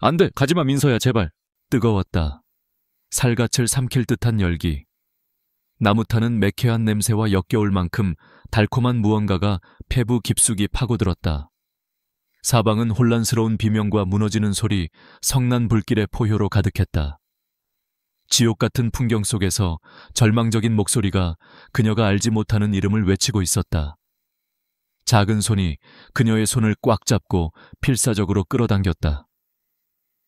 안 돼, 가지마 민서야, 제발. 뜨거웠다. 살갗을 삼킬 듯한 열기. 나무 타는 매캐한 냄새와 역겨울 만큼 달콤한 무언가가 폐부 깊숙이 파고들었다. 사방은 혼란스러운 비명과 무너지는 소리, 성난 불길의 포효로 가득했다. 지옥 같은 풍경 속에서 절망적인 목소리가 그녀가 알지 못하는 이름을 외치고 있었다. 작은 손이 그녀의 손을 꽉 잡고 필사적으로 끌어당겼다.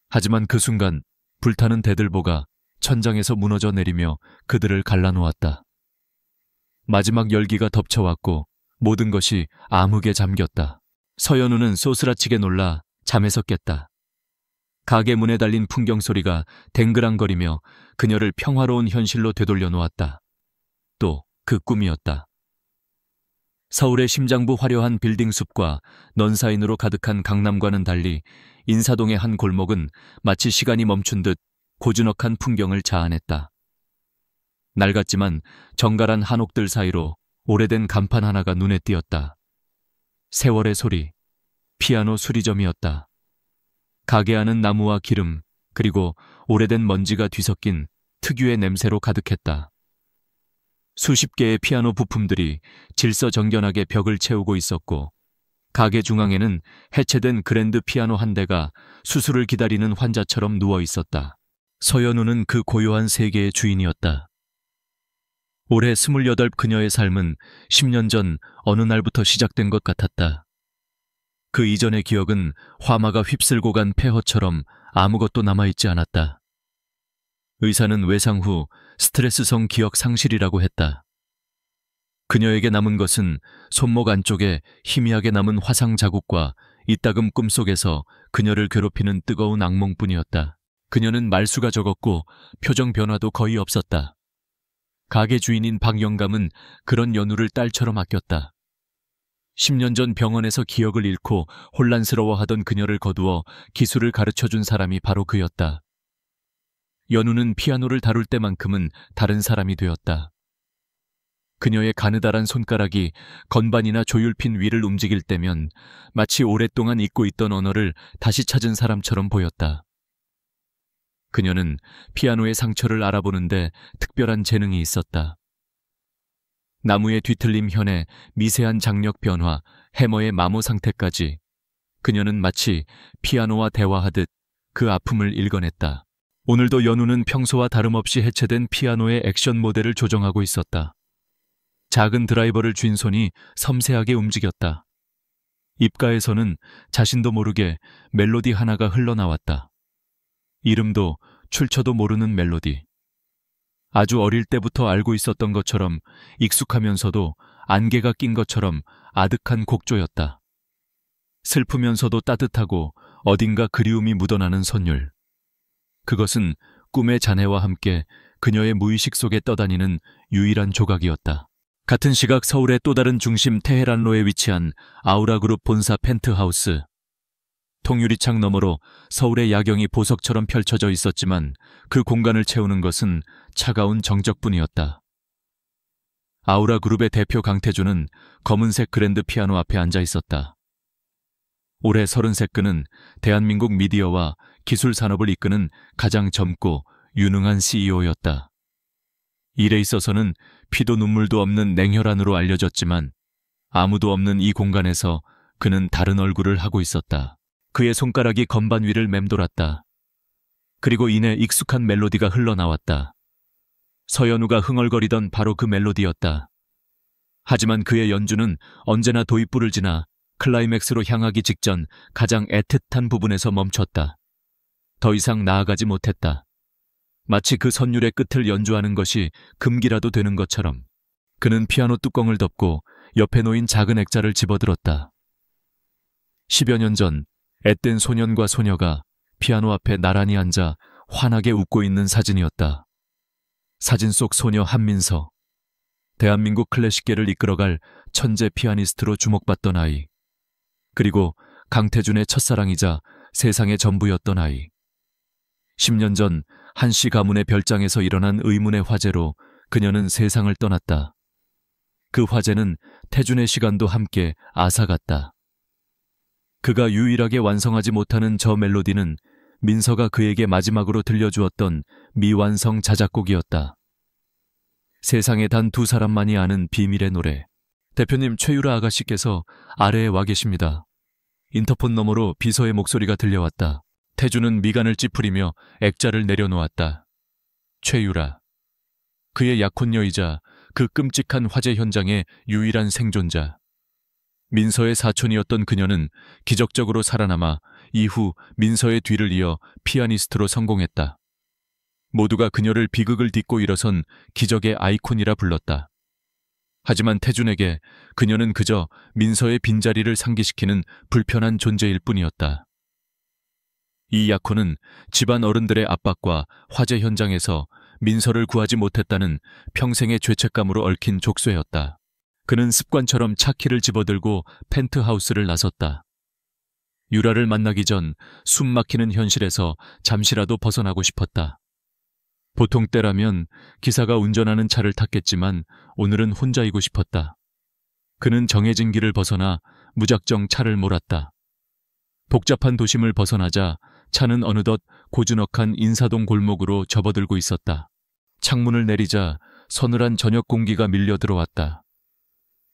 하지만 그 순간 불타는 대들보가 천장에서 무너져 내리며 그들을 갈라놓았다. 마지막 열기가 덮쳐왔고 모든 것이 암흑에 잠겼다. 서연우는 소스라치게 놀라 잠에서 깼다. 가게 문에 달린 풍경 소리가 댕그랑거리며 그녀를 평화로운 현실로 되돌려 놓았다. 또 그 꿈이었다. 서울의 심장부 화려한 빌딩 숲과 넌사인으로 가득한 강남과는 달리 인사동의 한 골목은 마치 시간이 멈춘 듯 고즈넉한 풍경을 자아냈다. 낡았지만 정갈한 한옥들 사이로 오래된 간판 하나가 눈에 띄었다. 세월의 소리, 피아노 수리점이었다. 가게 안은 나무와 기름, 그리고 오래된 먼지가 뒤섞인 특유의 냄새로 가득했다. 수십 개의 피아노 부품들이 질서정연하게 벽을 채우고 있었고 가게 중앙에는 해체된 그랜드 피아노 한 대가 수술을 기다리는 환자처럼 누워 있었다. 서연우는 그 고요한 세계의 주인이었다. 올해 28 그녀의 삶은 10년 전 어느 날부터 시작된 것 같았다. 그 이전의 기억은 화마가 휩쓸고 간 폐허처럼 아무것도 남아있지 않았다. 의사는 외상 후 스트레스성 기억 상실이라고 했다. 그녀에게 남은 것은 손목 안쪽에 희미하게 남은 화상 자국과 이따금 꿈속에서 그녀를 괴롭히는 뜨거운 악몽뿐이었다. 그녀는 말수가 적었고 표정 변화도 거의 없었다. 가게 주인인 박영감은 그런 연우를 딸처럼 아꼈다. 10년 전 병원에서 기억을 잃고 혼란스러워하던 그녀를 거두어 기술을 가르쳐준 사람이 바로 그였다. 연우는 피아노를 다룰 때만큼은 다른 사람이 되었다. 그녀의 가느다란 손가락이 건반이나 조율핀 위를 움직일 때면 마치 오랫동안 잊고 있던 언어를 다시 찾은 사람처럼 보였다. 그녀는 피아노의 상처를 알아보는데 특별한 재능이 있었다. 나무의 뒤틀림 현에 미세한 장력 변화, 해머의 마모 상태까지 그녀는 마치 피아노와 대화하듯 그 아픔을 읽어냈다. 오늘도 연우는 평소와 다름없이 해체된 피아노의 액션 모델을 조정하고 있었다. 작은 드라이버를 쥔 손이 섬세하게 움직였다. 입가에서는 자신도 모르게 멜로디 하나가 흘러나왔다. 이름도 출처도 모르는 멜로디. 아주 어릴 때부터 알고 있었던 것처럼 익숙하면서도 안개가 낀 것처럼 아득한 곡조였다. 슬프면서도 따뜻하고 어딘가 그리움이 묻어나는 선율. 그것은 꿈의 잔해와 함께 그녀의 무의식 속에 떠다니는 유일한 조각이었다. 같은 시각 서울의 또 다른 중심 테헤란로에 위치한 아우라그룹 본사 펜트하우스. 통유리창 너머로 서울의 야경이 보석처럼 펼쳐져 있었지만 그 공간을 채우는 것은 차가운 정적뿐이었다. 아우라그룹의 대표 강태주는 검은색 그랜드 피아노 앞에 앉아 있었다. 올해 33 그는 대한민국 미디어와 기술 산업을 이끄는 가장 젊고 유능한 CEO였다. 일에 있어서는 피도 눈물도 없는 냉혈한으로 알려졌지만 아무도 없는 이 공간에서 그는 다른 얼굴을 하고 있었다. 그의 손가락이 건반 위를 맴돌았다. 그리고 이내 익숙한 멜로디가 흘러나왔다. 서연우가 흥얼거리던 바로 그 멜로디였다. 하지만 그의 연주는 언제나 도입부를 지나 클라이맥스로 향하기 직전 가장 애틋한 부분에서 멈췄다. 더 이상 나아가지 못했다. 마치 그 선율의 끝을 연주하는 것이 금기라도 되는 것처럼 그는 피아노 뚜껑을 덮고 옆에 놓인 작은 액자를 집어들었다. 10여 년 전 앳된 소년과 소녀가 피아노 앞에 나란히 앉아 환하게 웃고 있는 사진이었다. 사진 속 소녀 한민서. 대한민국 클래식계를 이끌어갈 천재 피아니스트로 주목받던 아이. 그리고 강태준의 첫사랑이자 세상의 전부였던 아이. 10년 전 한씨 가문의 별장에서 일어난 의문의 화재로 그녀는 세상을 떠났다. 그 화재는 태준의 시간도 함께 앗아갔다. 그가 유일하게 완성하지 못하는 저 멜로디는 민서가 그에게 마지막으로 들려주었던 미완성 자작곡이었다. 세상에 단 두 사람만이 아는 비밀의 노래. 대표님, 최유라 아가씨께서 아래에 와 계십니다. 인터폰 너머로 비서의 목소리가 들려왔다. 태주는 미간을 찌푸리며 액자를 내려놓았다. 최유라. 그의 약혼녀이자 그 끔찍한 화재 현장의 유일한 생존자. 민서의 사촌이었던 그녀는 기적적으로 살아남아 이후 민서의 뒤를 이어 피아니스트로 성공했다. 모두가 그녀를 비극을 딛고 일어선 기적의 아이콘이라 불렀다. 하지만 태준에게 그녀는 그저 민서의 빈자리를 상기시키는 불편한 존재일 뿐이었다. 이 약혼은 집안 어른들의 압박과 화재 현장에서 민서를 구하지 못했다는 평생의 죄책감으로 얽힌 족쇄였다. 그는 습관처럼 차키를 집어들고 펜트하우스를 나섰다. 유라를 만나기 전 숨 막히는 현실에서 잠시라도 벗어나고 싶었다. 보통 때라면 기사가 운전하는 차를 탔겠지만 오늘은 혼자이고 싶었다. 그는 정해진 길을 벗어나 무작정 차를 몰았다. 복잡한 도심을 벗어나자 차는 어느덧 고즈넉한 인사동 골목으로 접어들고 있었다. 창문을 내리자 서늘한 저녁 공기가 밀려 들어왔다.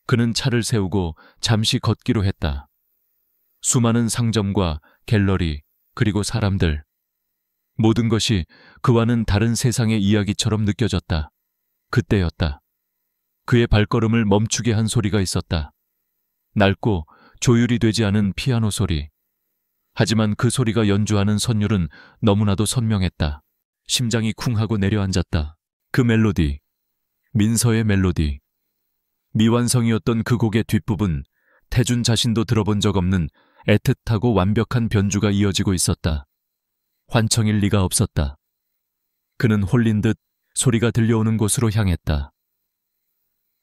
그는 차를 세우고 잠시 걷기로 했다. 수많은 상점과 갤러리, 그리고 사람들. 모든 것이 그와는 다른 세상의 이야기처럼 느껴졌다. 그때였다. 그의 발걸음을 멈추게 한 소리가 있었다. 낡고 조율이 되지 않은 피아노 소리. 하지만 그 소리가 연주하는 선율은 너무나도 선명했다. 심장이 쿵하고 내려앉았다. 그 멜로디. 민서의 멜로디. 미완성이었던 그 곡의 뒷부분, 태준 자신도 들어본 적 없는 애틋하고 완벽한 변주가 이어지고 있었다. 환청일 리가 없었다. 그는 홀린 듯 소리가 들려오는 곳으로 향했다.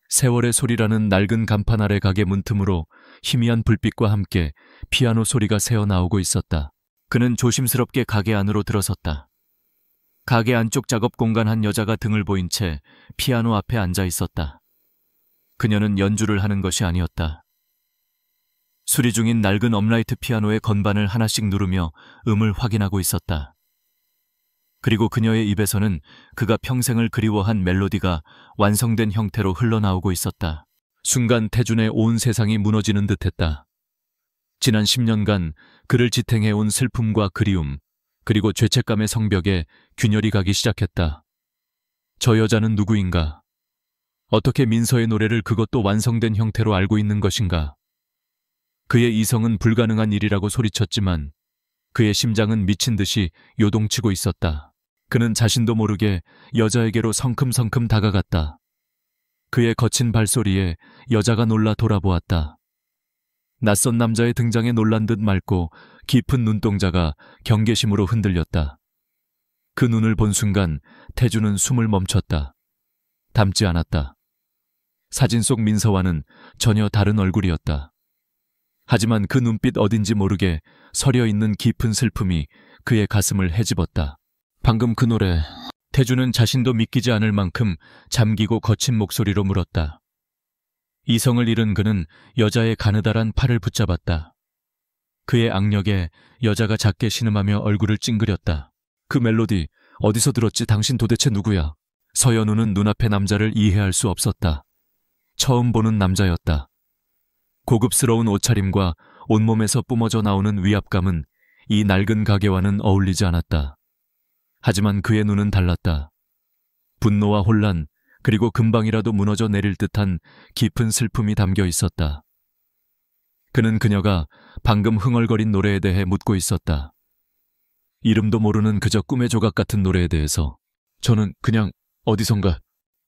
세월의 소리라는 낡은 간판 아래 가게 문틈으로 희미한 불빛과 함께 피아노 소리가 새어나오고 있었다. 그는 조심스럽게 가게 안으로 들어섰다. 가게 안쪽 작업 공간 한 여자가 등을 보인 채 피아노 앞에 앉아 있었다. 그녀는 연주를 하는 것이 아니었다. 수리 중인 낡은 업라이트 피아노의 건반을 하나씩 누르며 음을 확인하고 있었다. 그리고 그녀의 입에서는 그가 평생을 그리워한 멜로디가 완성된 형태로 흘러나오고 있었다. 순간 태준의 온 세상이 무너지는 듯했다. 지난 10년간 그를 지탱해온 슬픔과 그리움, 그리고 죄책감의 성벽에 균열이 가기 시작했다. 저 여자는 누구인가? 어떻게 민서의 노래를 그것도 완성된 형태로 알고 있는 것인가? 그의 이성은 불가능한 일이라고 소리쳤지만 그의 심장은 미친 듯이 요동치고 있었다. 그는 자신도 모르게 여자에게로 성큼성큼 다가갔다. 그의 거친 발소리에 여자가 놀라 돌아보았다. 낯선 남자의 등장에 놀란 듯 맑고 깊은 눈동자가 경계심으로 흔들렸다. 그 눈을 본 순간 태주는 숨을 멈췄다. 닮지 않았다. 사진 속 민서와는 전혀 다른 얼굴이었다. 하지만 그 눈빛 어딘지 모르게 서려있는 깊은 슬픔이 그의 가슴을 헤집었다. 방금 그 노래, 태주는 자신도 믿기지 않을 만큼 잠기고 거친 목소리로 물었다. 이성을 잃은 그는 여자의 가느다란 팔을 붙잡았다. 그의 악력에 여자가 작게 신음하며 얼굴을 찡그렸다. 그 멜로디 어디서 들었지? 당신 도대체 누구야? 서연우는 눈앞의 남자를 이해할 수 없었다. 처음 보는 남자였다. 고급스러운 옷차림과 온몸에서 뿜어져 나오는 위압감은 이 낡은 가게와는 어울리지 않았다. 하지만 그의 눈은 달랐다. 분노와 혼란, 그리고 금방이라도 무너져 내릴 듯한 깊은 슬픔이 담겨 있었다. 그는 그녀가 방금 흥얼거린 노래에 대해 묻고 있었다. 이름도 모르는 그저 꿈의 조각 같은 노래에 대해서. 저는 그냥 어디선가.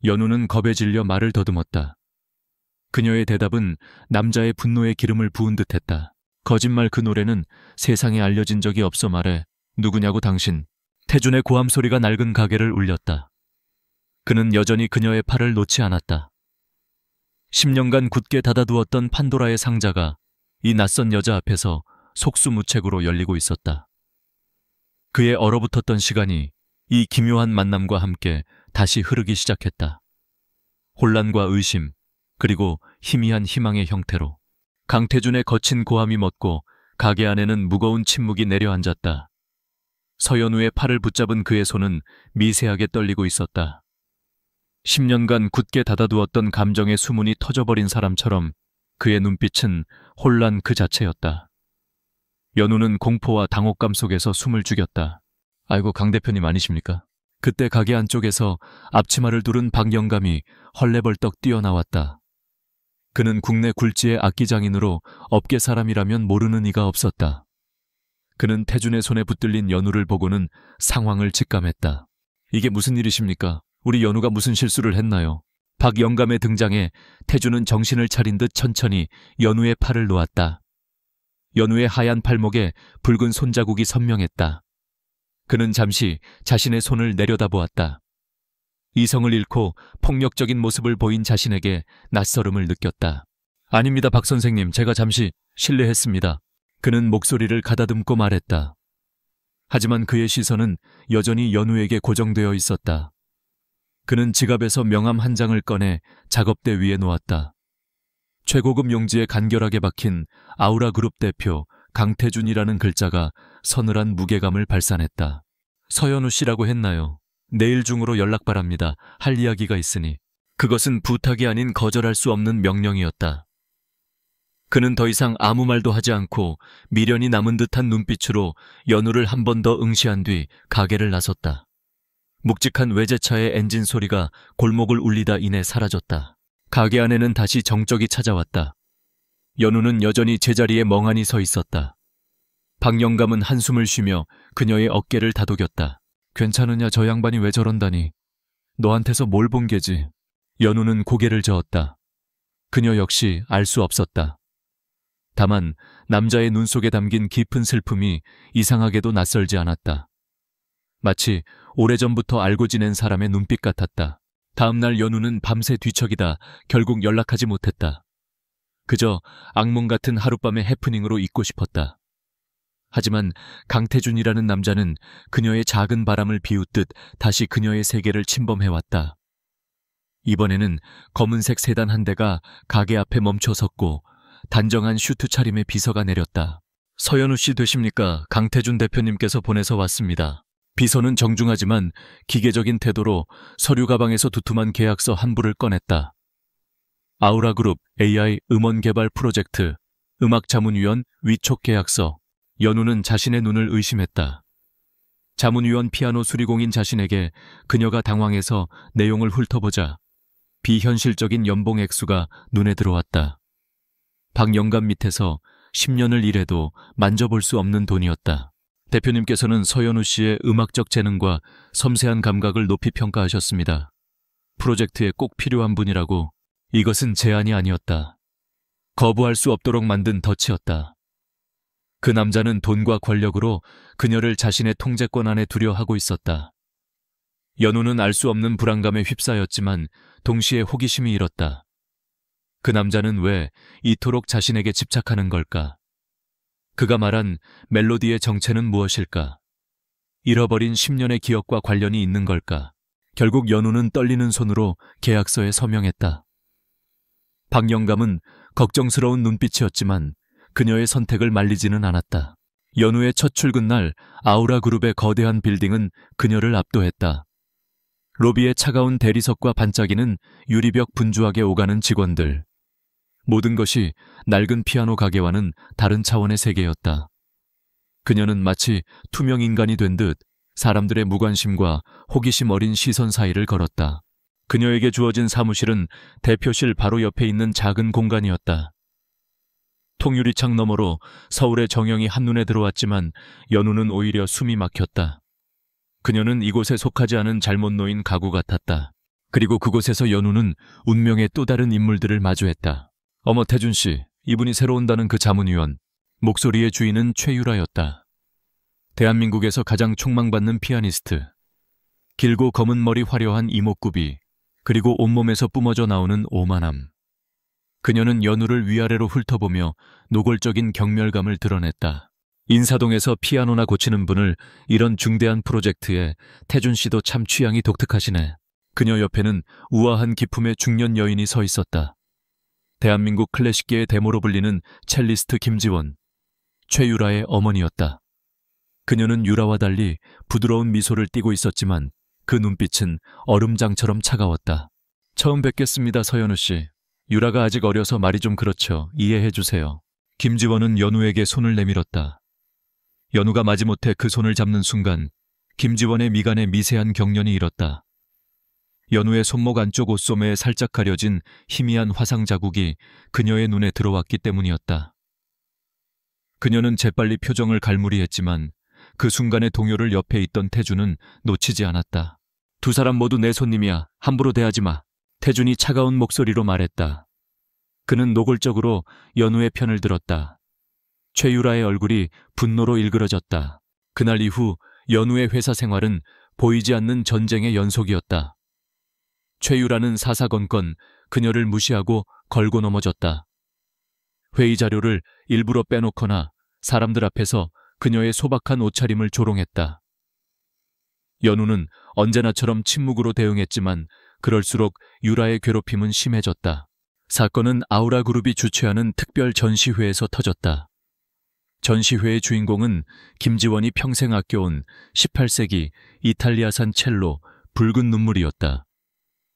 연우는 겁에 질려 말을 더듬었다. 그녀의 대답은 남자의 분노에 기름을 부은 듯했다. 거짓말, 그 노래는 세상에 알려진 적이 없어 말해. 누구냐고 당신. 태준의 고함 소리가 낡은 가게를 울렸다. 그는 여전히 그녀의 팔을 놓지 않았다. 10년간 굳게 닫아두었던 판도라의 상자가 이 낯선 여자 앞에서 속수무책으로 열리고 있었다. 그의 얼어붙었던 시간이 이 기묘한 만남과 함께 다시 흐르기 시작했다. 혼란과 의심, 그리고 희미한 희망의 형태로. 강태준의 거친 고함이 멎고 가게 안에는 무거운 침묵이 내려앉았다. 서연우의 팔을 붙잡은 그의 손은 미세하게 떨리고 있었다. 10년간 굳게 닫아두었던 감정의 수문이 터져버린 사람처럼 그의 눈빛은 혼란 그 자체였다. 연우는 공포와 당혹감 속에서 숨을 죽였다. 아이고, 강 대표님 아니십니까? 그때 가게 안쪽에서 앞치마를 두른 박영감이 헐레벌떡 뛰어나왔다. 그는 국내 굴지의 악기장인으로 업계 사람이라면 모르는 이가 없었다. 그는 태준의 손에 붙들린 연우를 보고는 상황을 직감했다. 이게 무슨 일이십니까? 우리 연우가 무슨 실수를 했나요? 박영감의 등장에 태준은 정신을 차린 듯 천천히 연우의 팔을 놓았다. 연우의 하얀 팔목에 붉은 손자국이 선명했다. 그는 잠시 자신의 손을 내려다보았다. 이성을 잃고 폭력적인 모습을 보인 자신에게 낯설음을 느꼈다. 아닙니다, 박 선생님. 제가 잠시 실례했습니다. 그는 목소리를 가다듬고 말했다. 하지만 그의 시선은 여전히 연우에게 고정되어 있었다. 그는 지갑에서 명함 한 장을 꺼내 작업대 위에 놓았다. 최고급 용지에 간결하게 박힌 아우라그룹 대표 강태준이라는 글자가 서늘한 무게감을 발산했다. 서연우 씨라고 했나요? 내일 중으로 연락 바랍니다. 할 이야기가 있으니. 그것은 부탁이 아닌 거절할 수 없는 명령이었다. 그는 더 이상 아무 말도 하지 않고 미련이 남은 듯한 눈빛으로 연우를 한 번 더 응시한 뒤 가게를 나섰다. 묵직한 외제차의 엔진 소리가 골목을 울리다 이내 사라졌다. 가게 안에는 다시 정적이 찾아왔다. 연우는 여전히 제자리에 멍하니 서 있었다. 박영감은 한숨을 쉬며 그녀의 어깨를 다독였다. 괜찮으냐, 저 양반이 왜 저런다니. 너한테서 뭘 본 게지. 연우는 고개를 저었다. 그녀 역시 알 수 없었다. 다만 남자의 눈 속에 담긴 깊은 슬픔이 이상하게도 낯설지 않았다. 마치 오래전부터 알고 지낸 사람의 눈빛 같았다. 다음 날 연우는 밤새 뒤척이다 결국 연락하지 못했다. 그저 악몽 같은 하룻밤의 해프닝으로 잊고 싶었다. 하지만 강태준이라는 남자는 그녀의 작은 바람을 비웃듯 다시 그녀의 세계를 침범해왔다. 이번에는 검은색 세단 한 대가 가게 앞에 멈춰 섰고 단정한 슈트 차림의 비서가 내렸다. 서연우 씨 되십니까? 강태준 대표님께서 보내서 왔습니다. 비서는 정중하지만 기계적인 태도로 서류 가방에서 두툼한 계약서 한 부를 꺼냈다. 아우라그룹 AI 음원 개발 프로젝트 음악자문위원 위촉 계약서. 연우는 자신의 눈을 의심했다. 자문위원 피아노 수리공인 자신에게 그녀가 당황해서 내용을 훑어보자 비현실적인 연봉 액수가 눈에 들어왔다. 박영감 밑에서 10년을 일해도 만져볼 수 없는 돈이었다. 대표님께서는 서연우 씨의 음악적 재능과 섬세한 감각을 높이 평가하셨습니다. 프로젝트에 꼭 필요한 분이라고. 이것은 제안이 아니었다. 거부할 수 없도록 만든 덫이었다. 그 남자는 돈과 권력으로 그녀를 자신의 통제권 안에 두려 하고 있었다. 연우는 알 수 없는 불안감에 휩싸였지만 동시에 호기심이 일었다. 그 남자는 왜 이토록 자신에게 집착하는 걸까? 그가 말한 멜로디의 정체는 무엇일까? 잃어버린 10년의 기억과 관련이 있는 걸까? 결국 연우는 떨리는 손으로 계약서에 서명했다. 박영감은 걱정스러운 눈빛이었지만 그녀의 선택을 말리지는 않았다. 연우의 첫 출근 날 아우라그룹의 거대한 빌딩은 그녀를 압도했다. 로비의 차가운 대리석과 반짝이는 유리벽 분주하게 오가는 직원들. 모든 것이 낡은 피아노 가게와는 다른 차원의 세계였다. 그녀는 마치 투명 인간이 된 듯 사람들의 무관심과 호기심 어린 시선 사이를 걸었다. 그녀에게 주어진 사무실은 대표실 바로 옆에 있는 작은 공간이었다. 통유리창 너머로 서울의 정영이 한눈에 들어왔지만 연우는 오히려 숨이 막혔다. 그녀는 이곳에 속하지 않은 잘못 놓인 가구 같았다. 그리고 그곳에서 연우는 운명의 또 다른 인물들을 마주했다. 어머, 태준 씨, 이분이 새로 온다는 그 자문위원. 목소리의 주인은 최유라였다. 대한민국에서 가장 촉망받는 피아니스트. 길고 검은 머리 화려한 이목구비, 그리고 온몸에서 뿜어져 나오는 오만함. 그녀는 연우를 위아래로 훑어보며 노골적인 경멸감을 드러냈다. 인사동에서 피아노나 고치는 분을 이런 중대한 프로젝트에 태준 씨도 참 취향이 독특하시네. 그녀 옆에는 우아한 기품의 중년 여인이 서 있었다. 대한민국 클래식계의 대모로 불리는 첼리스트 김지원, 최유라의 어머니였다. 그녀는 유라와 달리 부드러운 미소를 띠고 있었지만 그 눈빛은 얼음장처럼 차가웠다. 처음 뵙겠습니다, 서연우 씨. 유라가 아직 어려서 말이 좀 그렇죠. 이해해 주세요. 김지원은 연우에게 손을 내밀었다. 연우가 마지못해 그 손을 잡는 순간 김지원의 미간에 미세한 경련이 일었다. 연우의 손목 안쪽 옷소매에 살짝 가려진 희미한 화상 자국이 그녀의 눈에 들어왔기 때문이었다. 그녀는 재빨리 표정을 갈무리했지만 그 순간의 동요를 옆에 있던 태준은 놓치지 않았다. 두 사람 모두 내 손님이야. 함부로 대하지 마. 태준이 차가운 목소리로 말했다. 그는 노골적으로 연우의 편을 들었다. 최유라의 얼굴이 분노로 일그러졌다. 그날 이후 연우의 회사 생활은 보이지 않는 전쟁의 연속이었다. 최유라는 사사건건 그녀를 무시하고 걸고 넘어졌다. 회의 자료를 일부러 빼놓거나 사람들 앞에서 그녀의 소박한 옷차림을 조롱했다. 연우는 언제나처럼 침묵으로 대응했지만 그럴수록 유라의 괴롭힘은 심해졌다. 사건은 아우라그룹이 주최하는 특별 전시회에서 터졌다. 전시회의 주인공은 김지원이 평생 아껴온 18세기 이탈리아산 첼로 붉은 눈물이었다.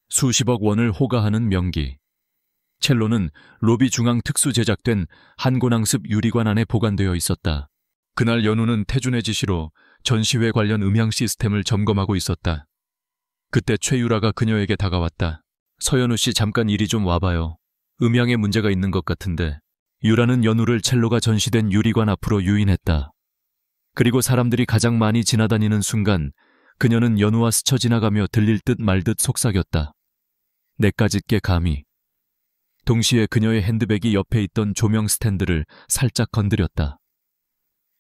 수십억 원을 호가하는 명기. 첼로는 로비 중앙 특수 제작된 한곤항습 유리관 안에 보관되어 있었다. 그날 연우는 태준의 지시로 전시회 관련 음향 시스템을 점검하고 있었다. 그때 최유라가 그녀에게 다가왔다. 서연우 씨 잠깐 이리 좀 와봐요. 음향에 문제가 있는 것 같은데. 유라는 연우를 첼로가 전시된 유리관 앞으로 유인했다. 그리고 사람들이 가장 많이 지나다니는 순간 그녀는 연우와 스쳐 지나가며 들릴 듯 말 듯 속삭였다. 내까짓게 감히. 동시에 그녀의 핸드백이 옆에 있던 조명 스탠드를 살짝 건드렸다.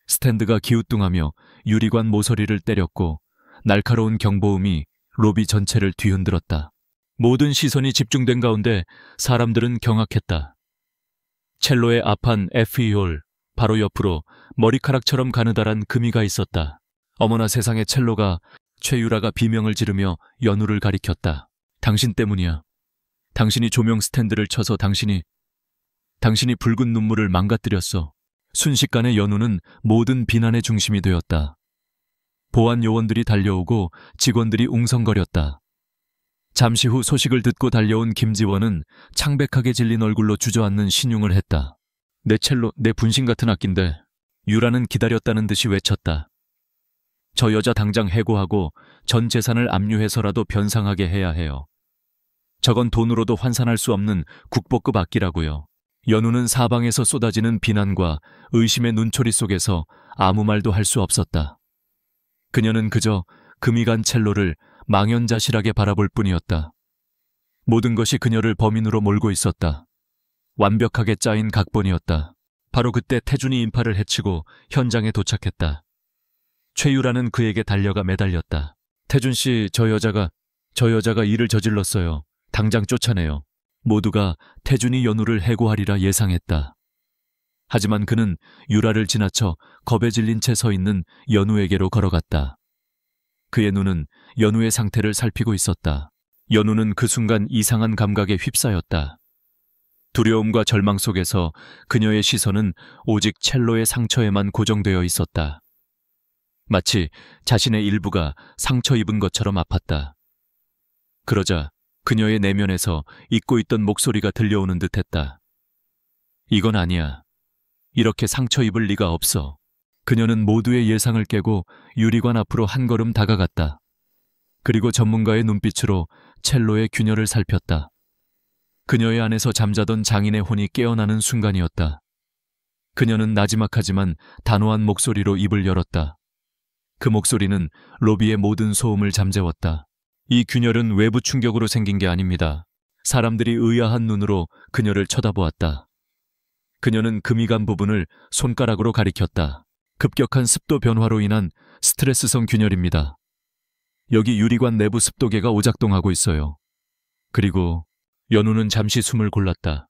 스탠드가 기우뚱하며 유리관 모서리를 때렸고 날카로운 경보음이 로비 전체를 뒤흔들었다. 모든 시선이 집중된 가운데 사람들은 경악했다. 첼로의 앞판 F홀 바로 옆으로 머리카락처럼 가느다란 금이가 있었다. 어머나 세상에. 첼로가. 최유라가 비명을 지르며 연우를 가리켰다. 당신 때문이야. 당신이 조명 스탠드를 쳐서 당신이 붉은 눈물을 망가뜨렸어. 순식간에 연우는 모든 비난의 중심이 되었다. 보안 요원들이 달려오고 직원들이 웅성거렸다. 잠시 후 소식을 듣고 달려온 김지원은 창백하게 질린 얼굴로 주저앉는 신용을 했다. 내 첼로, 내 분신 같은 악기인데. 유라는 기다렸다는 듯이 외쳤다. 저 여자 당장 해고하고 전 재산을 압류해서라도 변상하게 해야 해요. 저건 돈으로도 환산할 수 없는 국보급 악기라고요. 연우는 사방에서 쏟아지는 비난과 의심의 눈초리 속에서 아무 말도 할 수 없었다. 그녀는 그저 금이 간 첼로를 망연자실하게 바라볼 뿐이었다. 모든 것이 그녀를 범인으로 몰고 있었다. 완벽하게 짜인 각본이었다. 바로 그때 태준이 인파를 해치고 현장에 도착했다. 최유라는 그에게 달려가 매달렸다. 태준 씨, 저 여자가 일을 저질렀어요. 당장 쫓아내요. 모두가 태준이 연우를 해고하리라 예상했다. 하지만 그는 유라를 지나쳐 겁에 질린 채 서 있는 연우에게로 걸어갔다. 그의 눈은 연우의 상태를 살피고 있었다. 연우는 그 순간 이상한 감각에 휩싸였다. 두려움과 절망 속에서 그녀의 시선은 오직 첼로의 상처에만 고정되어 있었다. 마치 자신의 일부가 상처 입은 것처럼 아팠다. 그러자 그녀의 내면에서 잊고 있던 목소리가 들려오는 듯했다. 이건 아니야. 이렇게 상처 입을 리가 없어. 그녀는 모두의 예상을 깨고 유리관 앞으로 한 걸음 다가갔다. 그리고 전문가의 눈빛으로 첼로의 균열을 살폈다. 그녀의 안에서 잠자던 장인의 혼이 깨어나는 순간이었다. 그녀는 나지막하지만 단호한 목소리로 입을 열었다. 그 목소리는 로비의 모든 소음을 잠재웠다. 이 균열은 외부 충격으로 생긴 게 아닙니다. 사람들이 의아한 눈으로 그녀를 쳐다보았다. 그녀는 금이 간 부분을 손가락으로 가리켰다. 급격한 습도 변화로 인한 스트레스성 균열입니다. 여기 유리관 내부 습도계가 오작동하고 있어요. 그리고 연우는 잠시 숨을 골랐다.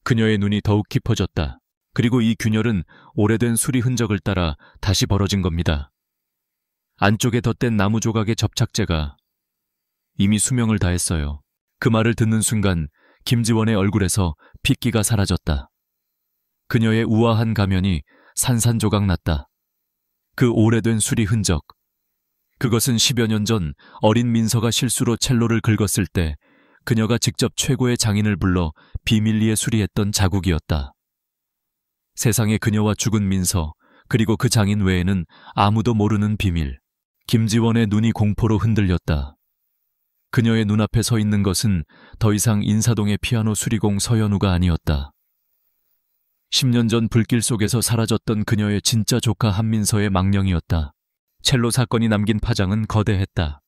그녀의 눈이 더욱 깊어졌다. 그리고 이 균열은 오래된 수리 흔적을 따라 다시 벌어진 겁니다. 안쪽에 덧댄 나무 조각의 접착제가 이미 수명을 다했어요. 그 말을 듣는 순간 김지원의 얼굴에서 핏기가 사라졌다. 그녀의 우아한 가면이 산산조각 났다. 그 오래된 수리 흔적. 그것은 10여 년 전 어린 민서가 실수로 첼로를 긁었을 때 그녀가 직접 최고의 장인을 불러 비밀리에 수리했던 자국이었다. 세상에 그녀와 죽은 민서, 그리고 그 장인 외에는 아무도 모르는 비밀. 김지원의 눈이 공포로 흔들렸다. 그녀의 눈앞에 서 있는 것은 더 이상 인사동의 피아노 수리공 서연우가 아니었다. 10년 전 불길 속에서 사라졌던 그녀의 진짜 조카 한민서의 망령이었다. 첼로 사건이 남긴 파장은 거대했다.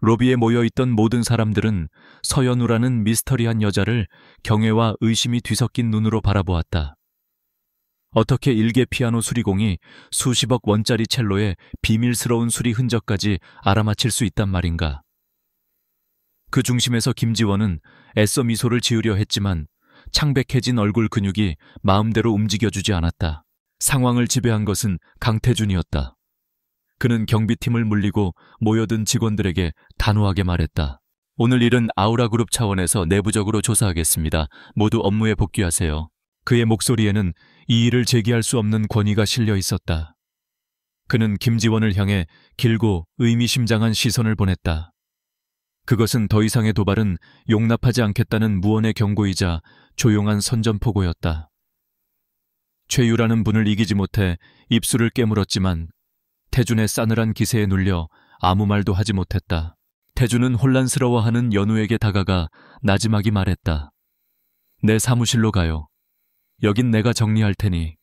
로비에 모여있던 모든 사람들은 서연우라는 미스터리한 여자를 경외와 의심이 뒤섞인 눈으로 바라보았다. 어떻게 일개 피아노 수리공이 수십억 원짜리 첼로의 비밀스러운 수리 흔적까지 알아맞힐 수 있단 말인가. 그 중심에서 김지원은 애써 미소를 지으려 했지만 창백해진 얼굴 근육이 마음대로 움직여주지 않았다. 상황을 지배한 것은 강태준이었다. 그는 경비팀을 물리고 모여든 직원들에게 단호하게 말했다. 오늘 일은 아우라그룹 차원에서 내부적으로 조사하겠습니다. 모두 업무에 복귀하세요. 그의 목소리에는 이 일을 제기할 수 없는 권위가 실려 있었다. 그는 김지원을 향해 길고 의미심장한 시선을 보냈다. 그것은 더 이상의 도발은 용납하지 않겠다는 무언의 경고이자 조용한 선전포고였다. 최유라는 분을 이기지 못해 입술을 깨물었지만 태준의 싸늘한 기세에 눌려 아무 말도 하지 못했다. 태준은 혼란스러워하는 연우에게 다가가 나지막이 말했다. 내 사무실로 가요. 여긴 내가 정리할 테니.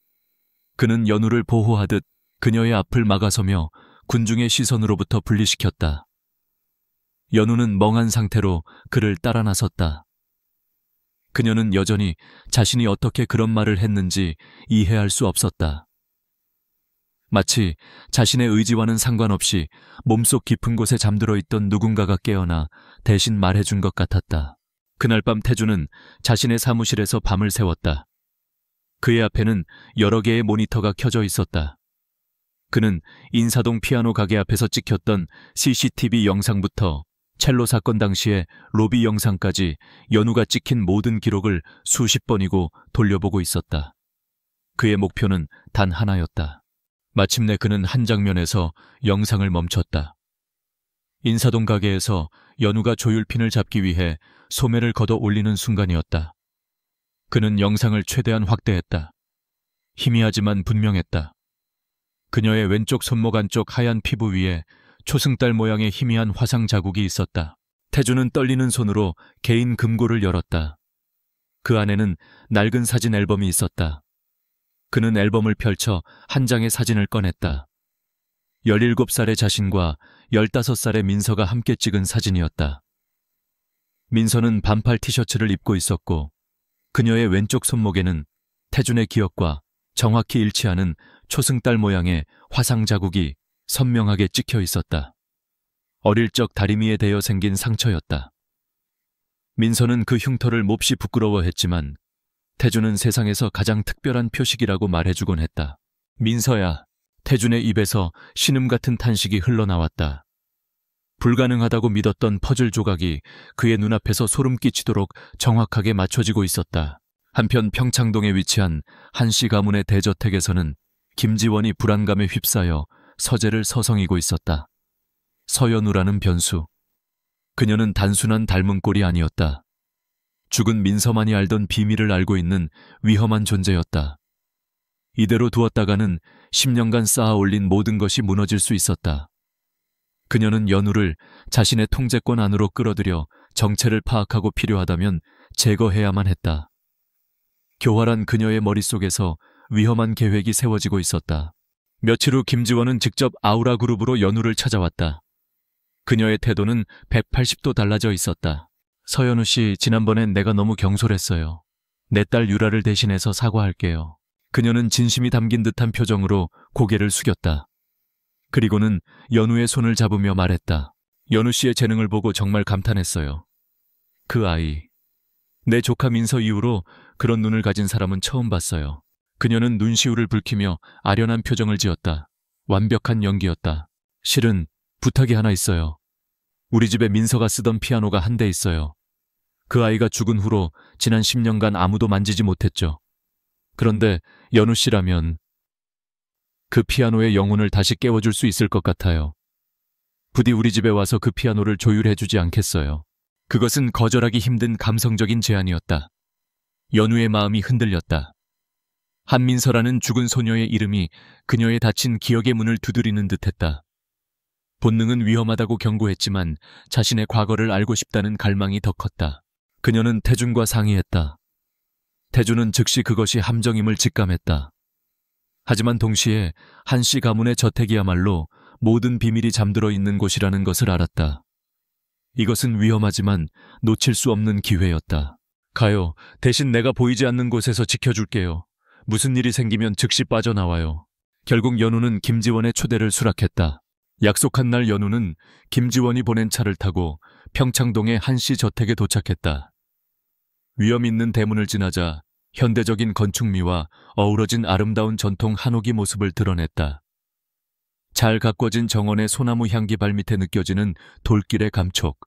그는 연우를 보호하듯 그녀의 앞을 막아서며 군중의 시선으로부터 분리시켰다. 연우는 멍한 상태로 그를 따라 나섰다. 그녀는 여전히 자신이 어떻게 그런 말을 했는지 이해할 수 없었다. 마치 자신의 의지와는 상관없이 몸속 깊은 곳에 잠들어 있던 누군가가 깨어나 대신 말해준 것 같았다. 그날 밤 태준은 자신의 사무실에서 밤을 새웠다. 그의 앞에는 여러 개의 모니터가 켜져 있었다. 그는 인사동 피아노 가게 앞에서 찍혔던 CCTV 영상부터 첼로 사건 당시의 로비 영상까지 연우가 찍힌 모든 기록을 수십 번이고 돌려보고 있었다. 그의 목표는 단 하나였다. 마침내 그는 한 장면에서 영상을 멈췄다. 인사동 가게에서 연우가 조율핀을 잡기 위해 소매를 걷어 올리는 순간이었다. 그는 영상을 최대한 확대했다. 희미하지만 분명했다. 그녀의 왼쪽 손목 안쪽 하얀 피부 위에 초승달 모양의 희미한 화상 자국이 있었다. 태준은 떨리는 손으로 개인 금고를 열었다. 그 안에는 낡은 사진 앨범이 있었다. 그는 앨범을 펼쳐 한 장의 사진을 꺼냈다. 17살의 자신과 15살의 민서가 함께 찍은 사진이었다. 민서는 반팔 티셔츠를 입고 있었고 그녀의 왼쪽 손목에는 태준의 기억과 정확히 일치하는 초승달 모양의 화상 자국이 선명하게 찍혀 있었다. 어릴 적 다리미에 대어 생긴 상처였다. 민서는 그 흉터를 몹시 부끄러워했지만 태준은 세상에서 가장 특별한 표식이라고 말해주곤 했다. 민서야. 태준의 입에서 신음 같은 탄식이 흘러나왔다. 불가능하다고 믿었던 퍼즐 조각이 그의 눈앞에서 소름 끼치도록 정확하게 맞춰지고 있었다. 한편 평창동에 위치한 한씨 가문의 대저택에서는 김지원이 불안감에 휩싸여 서재를 서성이고 있었다. 서연우라는 변수. 그녀는 단순한 닮은 꼴이 아니었다. 죽은 민서만이 알던 비밀을 알고 있는 위험한 존재였다. 이대로 두었다가는 10년간 쌓아 올린 모든 것이 무너질 수 있었다. 그녀는 연우를 자신의 통제권 안으로 끌어들여 정체를 파악하고 필요하다면 제거해야만 했다. 교활한 그녀의 머릿속에서 위험한 계획이 세워지고 있었다. 며칠 후 김지원은 직접 아우라그룹으로 연우를 찾아왔다. 그녀의 태도는 180도 달라져 있었다. 서연우 씨, 지난번엔 내가 너무 경솔했어요. 내 딸 유라를 대신해서 사과할게요. 그녀는 진심이 담긴 듯한 표정으로 고개를 숙였다. 그리고는 연우의 손을 잡으며 말했다. 연우 씨의 재능을 보고 정말 감탄했어요. 그 아이. 내 조카 민서 이후로 그런 눈을 가진 사람은 처음 봤어요. 그녀는 눈시울을 붉히며 아련한 표정을 지었다. 완벽한 연기였다. 실은 부탁이 하나 있어요. 우리 집에 민서가 쓰던 피아노가 한 대 있어요. 그 아이가 죽은 후로 지난 10년간 아무도 만지지 못했죠. 그런데 연우 씨라면 그 피아노의 영혼을 다시 깨워줄 수 있을 것 같아요. 부디 우리 집에 와서 그 피아노를 조율해주지 않겠어요. 그것은 거절하기 힘든 감성적인 제안이었다. 연우의 마음이 흔들렸다. 한민서라는 죽은 소녀의 이름이 그녀의 닫힌 기억의 문을 두드리는 듯했다. 본능은 위험하다고 경고했지만 자신의 과거를 알고 싶다는 갈망이 더 컸다. 그녀는 태준과 상의했다. 태준은 즉시 그것이 함정임을 직감했다. 하지만 동시에 한씨 가문의 저택이야말로 모든 비밀이 잠들어 있는 곳이라는 것을 알았다. 이것은 위험하지만 놓칠 수 없는 기회였다. 가요. 대신 내가 보이지 않는 곳에서 지켜줄게요. 무슨 일이 생기면 즉시 빠져나와요. 결국 연우는 김지원의 초대를 수락했다. 약속한 날 연우는 김지원이 보낸 차를 타고 평창동의 한씨 저택에 도착했다. 위험 있는 대문을 지나자 현대적인 건축미와 어우러진 아름다운 전통 한옥의 모습을 드러냈다. 잘 가꿔진 정원의 소나무 향기 발밑에 느껴지는 돌길의 감촉.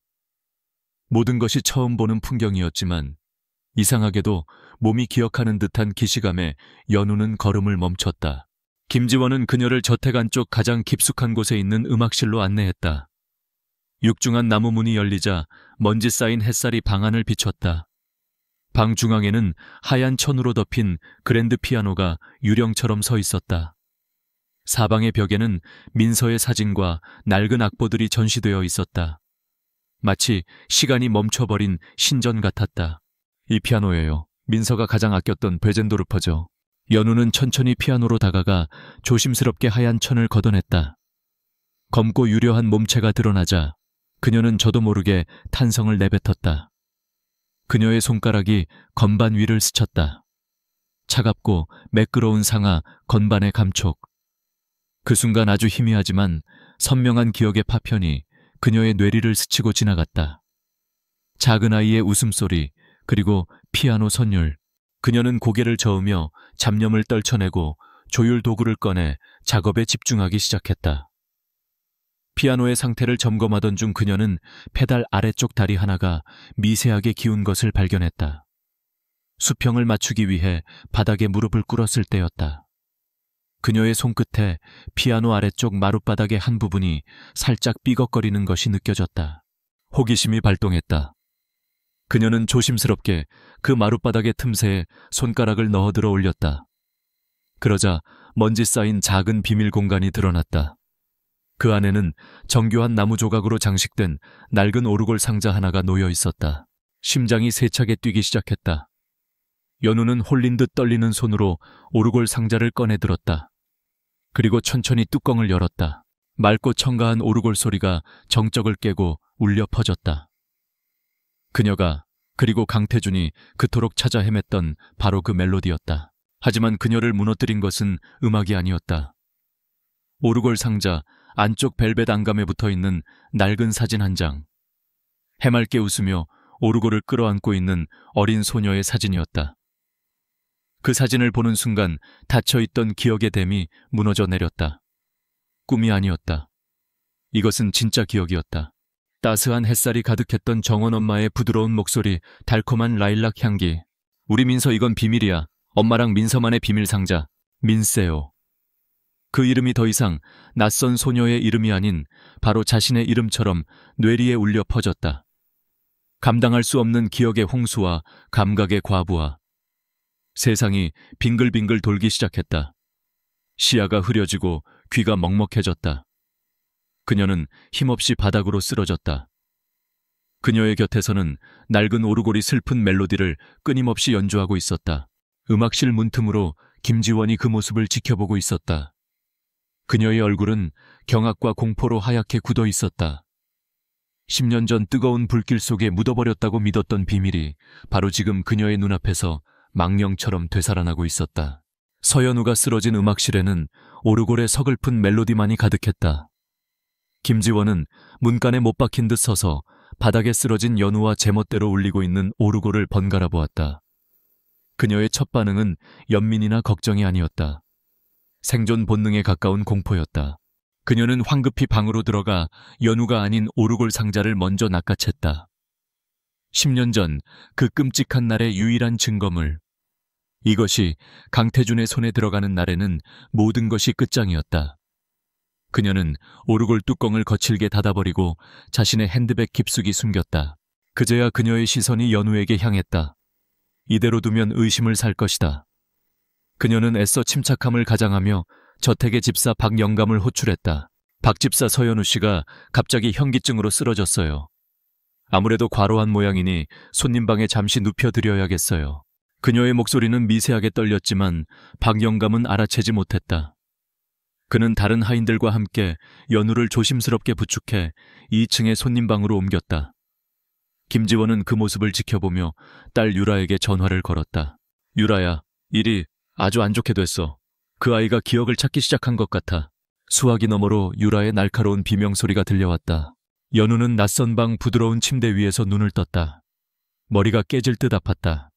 모든 것이 처음 보는 풍경이었지만 이상하게도 몸이 기억하는 듯한 기시감에 연우는 걸음을 멈췄다. 김지원은 그녀를 저택 안쪽 가장 깊숙한 곳에 있는 음악실로 안내했다. 육중한 나무 문이 열리자 먼지 쌓인 햇살이 방 안을 비췄다. 방 중앙에는 하얀 천으로 덮인 그랜드 피아노가 유령처럼 서 있었다. 사방의 벽에는 민서의 사진과 낡은 악보들이 전시되어 있었다. 마치 시간이 멈춰버린 신전 같았다. 이 피아노예요. 민서가 가장 아꼈던 베젠도르퍼죠. 연우는 천천히 피아노로 다가가 조심스럽게 하얀 천을 걷어냈다. 검고 유려한 몸체가 드러나자 그녀는 저도 모르게 탄성을 내뱉었다. 그녀의 손가락이 건반 위를 스쳤다. 차갑고 매끄러운 상아 건반의 감촉. 그 순간 아주 희미하지만 선명한 기억의 파편이 그녀의 뇌리를 스치고 지나갔다. 작은 아이의 웃음소리, 그리고 피아노 선율. 그녀는 고개를 저으며 잡념을 떨쳐내고 조율 도구를 꺼내 작업에 집중하기 시작했다. 피아노의 상태를 점검하던 중 그녀는 페달 아래쪽 다리 하나가 미세하게 기운 것을 발견했다. 수평을 맞추기 위해 바닥에 무릎을 꿇었을 때였다. 그녀의 손끝에 피아노 아래쪽 마룻바닥의 한 부분이 살짝 삐걱거리는 것이 느껴졌다. 호기심이 발동했다. 그녀는 조심스럽게 그 마룻바닥의 틈새에 손가락을 넣어들어 올렸다. 그러자 먼지 쌓인 작은 비밀 공간이 드러났다. 그 안에는 정교한 나무 조각으로 장식된 낡은 오르골 상자 하나가 놓여 있었다. 심장이 세차게 뛰기 시작했다. 연우는 홀린 듯 떨리는 손으로 오르골 상자를 꺼내 들었다. 그리고 천천히 뚜껑을 열었다. 맑고 청가한 오르골 소리가 정적을 깨고 울려 퍼졌다. 그녀가 그리고 강태준이 그토록 찾아 헤맸던 바로 그 멜로디였다. 하지만 그녀를 무너뜨린 것은 음악이 아니었다. 오르골 상자 안쪽 벨벳 안감에 붙어있는 낡은 사진 한 장. 해맑게 웃으며 오르골을 끌어안고 있는 어린 소녀의 사진이었다. 그 사진을 보는 순간 닫혀있던 기억의 댐이 무너져 내렸다. 꿈이 아니었다. 이것은 진짜 기억이었다. 따스한 햇살이 가득했던 정원 엄마의 부드러운 목소리, 달콤한 라일락 향기. 우리 민서 이건 비밀이야. 엄마랑 민서만의 비밀 상자. 민세요. 그 이름이 더 이상 낯선 소녀의 이름이 아닌 바로 자신의 이름처럼 뇌리에 울려 퍼졌다. 감당할 수 없는 기억의 홍수와 감각의 과부하. 세상이 빙글빙글 돌기 시작했다. 시야가 흐려지고 귀가 먹먹해졌다. 그녀는 힘없이 바닥으로 쓰러졌다. 그녀의 곁에서는 낡은 오르골이 슬픈 멜로디를 끊임없이 연주하고 있었다. 음악실 문틈으로 김지원이 그 모습을 지켜보고 있었다. 그녀의 얼굴은 경악과 공포로 하얗게 굳어 있었다. 10년 전 뜨거운 불길 속에 묻어버렸다고 믿었던 비밀이 바로 지금 그녀의 눈앞에서 망령처럼 되살아나고 있었다. 서연우가 쓰러진 음악실에는 오르골의 서글픈 멜로디만이 가득했다. 김지원은 문간에 못 박힌 듯 서서 바닥에 쓰러진 연우와 제멋대로 울리고 있는 오르골을 번갈아 보았다. 그녀의 첫 반응은 연민이나 걱정이 아니었다. 생존 본능에 가까운 공포였다. 그녀는 황급히 방으로 들어가 연우가 아닌 오르골 상자를 먼저 낚아챘다. 10년 전 그 끔찍한 날의 유일한 증거물. 이것이 강태준의 손에 들어가는 날에는 모든 것이 끝장이었다. 그녀는 오르골 뚜껑을 거칠게 닫아버리고 자신의 핸드백 깊숙이 숨겼다. 그제야 그녀의 시선이 연우에게 향했다. 이대로 두면 의심을 살 것이다. 그녀는 애써 침착함을 가장하며 저택의 집사 박영감을 호출했다. 박 집사 서연우 씨가 갑자기 현기증으로 쓰러졌어요. 아무래도 과로한 모양이니 손님 방에 잠시 눕혀드려야겠어요. 그녀의 목소리는 미세하게 떨렸지만 박영감은 알아채지 못했다. 그는 다른 하인들과 함께 연우를 조심스럽게 부축해 2층의 손님 방으로 옮겼다. 김지원은 그 모습을 지켜보며 딸 유라에게 전화를 걸었다. 유라야, 일이 아주 안 좋게 됐어. 그 아이가 기억을 찾기 시작한 것 같아. 수화기 너머로 유라의 날카로운 비명소리가 들려왔다. 연우는 낯선 방 부드러운 침대 위에서 눈을 떴다. 머리가 깨질 듯 아팠다.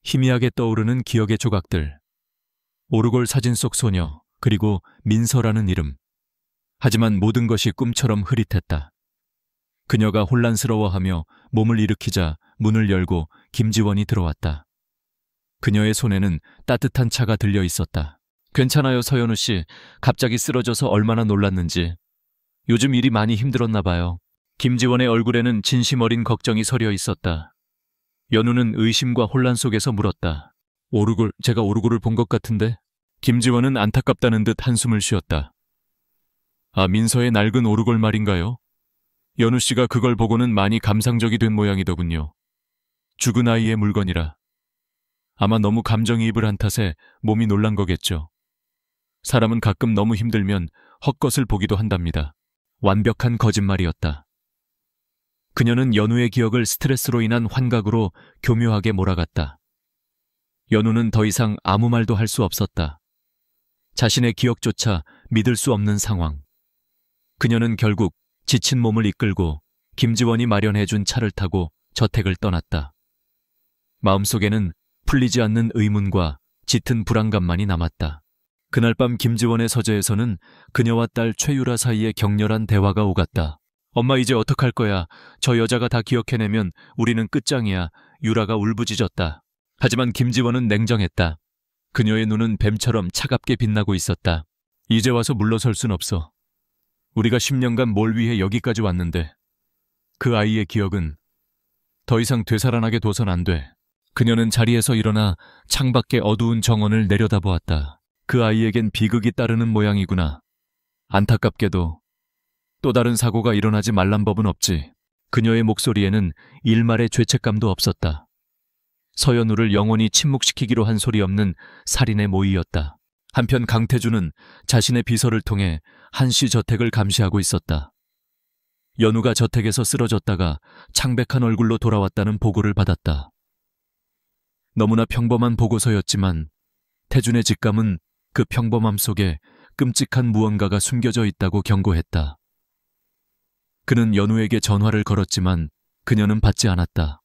희미하게 떠오르는 기억의 조각들. 오르골 사진 속 소녀, 그리고 민서라는 이름. 하지만 모든 것이 꿈처럼 흐릿했다. 그녀가 혼란스러워하며 몸을 일으키자 문을 열고 김지원이 들어왔다. 그녀의 손에는 따뜻한 차가 들려 있었다. 괜찮아요, 서연우 씨. 갑자기 쓰러져서 얼마나 놀랐는지. 요즘 일이 많이 힘들었나 봐요. 김지원의 얼굴에는 진심 어린 걱정이 서려 있었다. 연우는 의심과 혼란 속에서 물었다. 오르골, 제가 오르골을 본 것 같은데? 김지원은 안타깝다는 듯 한숨을 쉬었다. 아, 민서의 낡은 오르골 말인가요? 연우 씨가 그걸 보고는 많이 감상적이 된 모양이더군요. 죽은 아이의 물건이라. 아마 너무 감정이입을 한 탓에 몸이 놀란 거겠죠. 사람은 가끔 너무 힘들면 헛것을 보기도 한답니다. 완벽한 거짓말이었다. 그녀는 연우의 기억을 스트레스로 인한 환각으로 교묘하게 몰아갔다. 연우는 더 이상 아무 말도 할 수 없었다. 자신의 기억조차 믿을 수 없는 상황. 그녀는 결국 지친 몸을 이끌고 김지원이 마련해준 차를 타고 저택을 떠났다. 마음속에는 풀리지 않는 의문과 짙은 불안감만이 남았다. 그날 밤 김지원의 서재에서는 그녀와 딸 최유라 사이에 격렬한 대화가 오갔다. 엄마, 이제 어떡할 거야. 저 여자가 다 기억해내면 우리는 끝장이야. 유라가 울부짖었다. 하지만 김지원은 냉정했다. 그녀의 눈은 뱀처럼 차갑게 빛나고 있었다. 이제 와서 물러설 순 없어. 우리가 10년간 뭘 위해 여기까지 왔는데 그 아이의 기억은 더 이상 되살아나게 둬선 안 돼. 그녀는 자리에서 일어나 창밖의 어두운 정원을 내려다보았다. 그 아이에겐 비극이 따르는 모양이구나. 안타깝게도 또 다른 사고가 일어나지 말란 법은 없지. 그녀의 목소리에는 일말의 죄책감도 없었다. 서연우를 영원히 침묵시키기로 한 소리 없는 살인의 모의였다. 한편 강태준은 자신의 비서를 통해 한씨 저택을 감시하고 있었다. 연우가 저택에서 쓰러졌다가 창백한 얼굴로 돌아왔다는 보고를 받았다. 너무나 평범한 보고서였지만 태준의 직감은 그 평범함 속에 끔찍한 무언가가 숨겨져 있다고 경고했다. 그는 연우에게 전화를 걸었지만 그녀는 받지 않았다.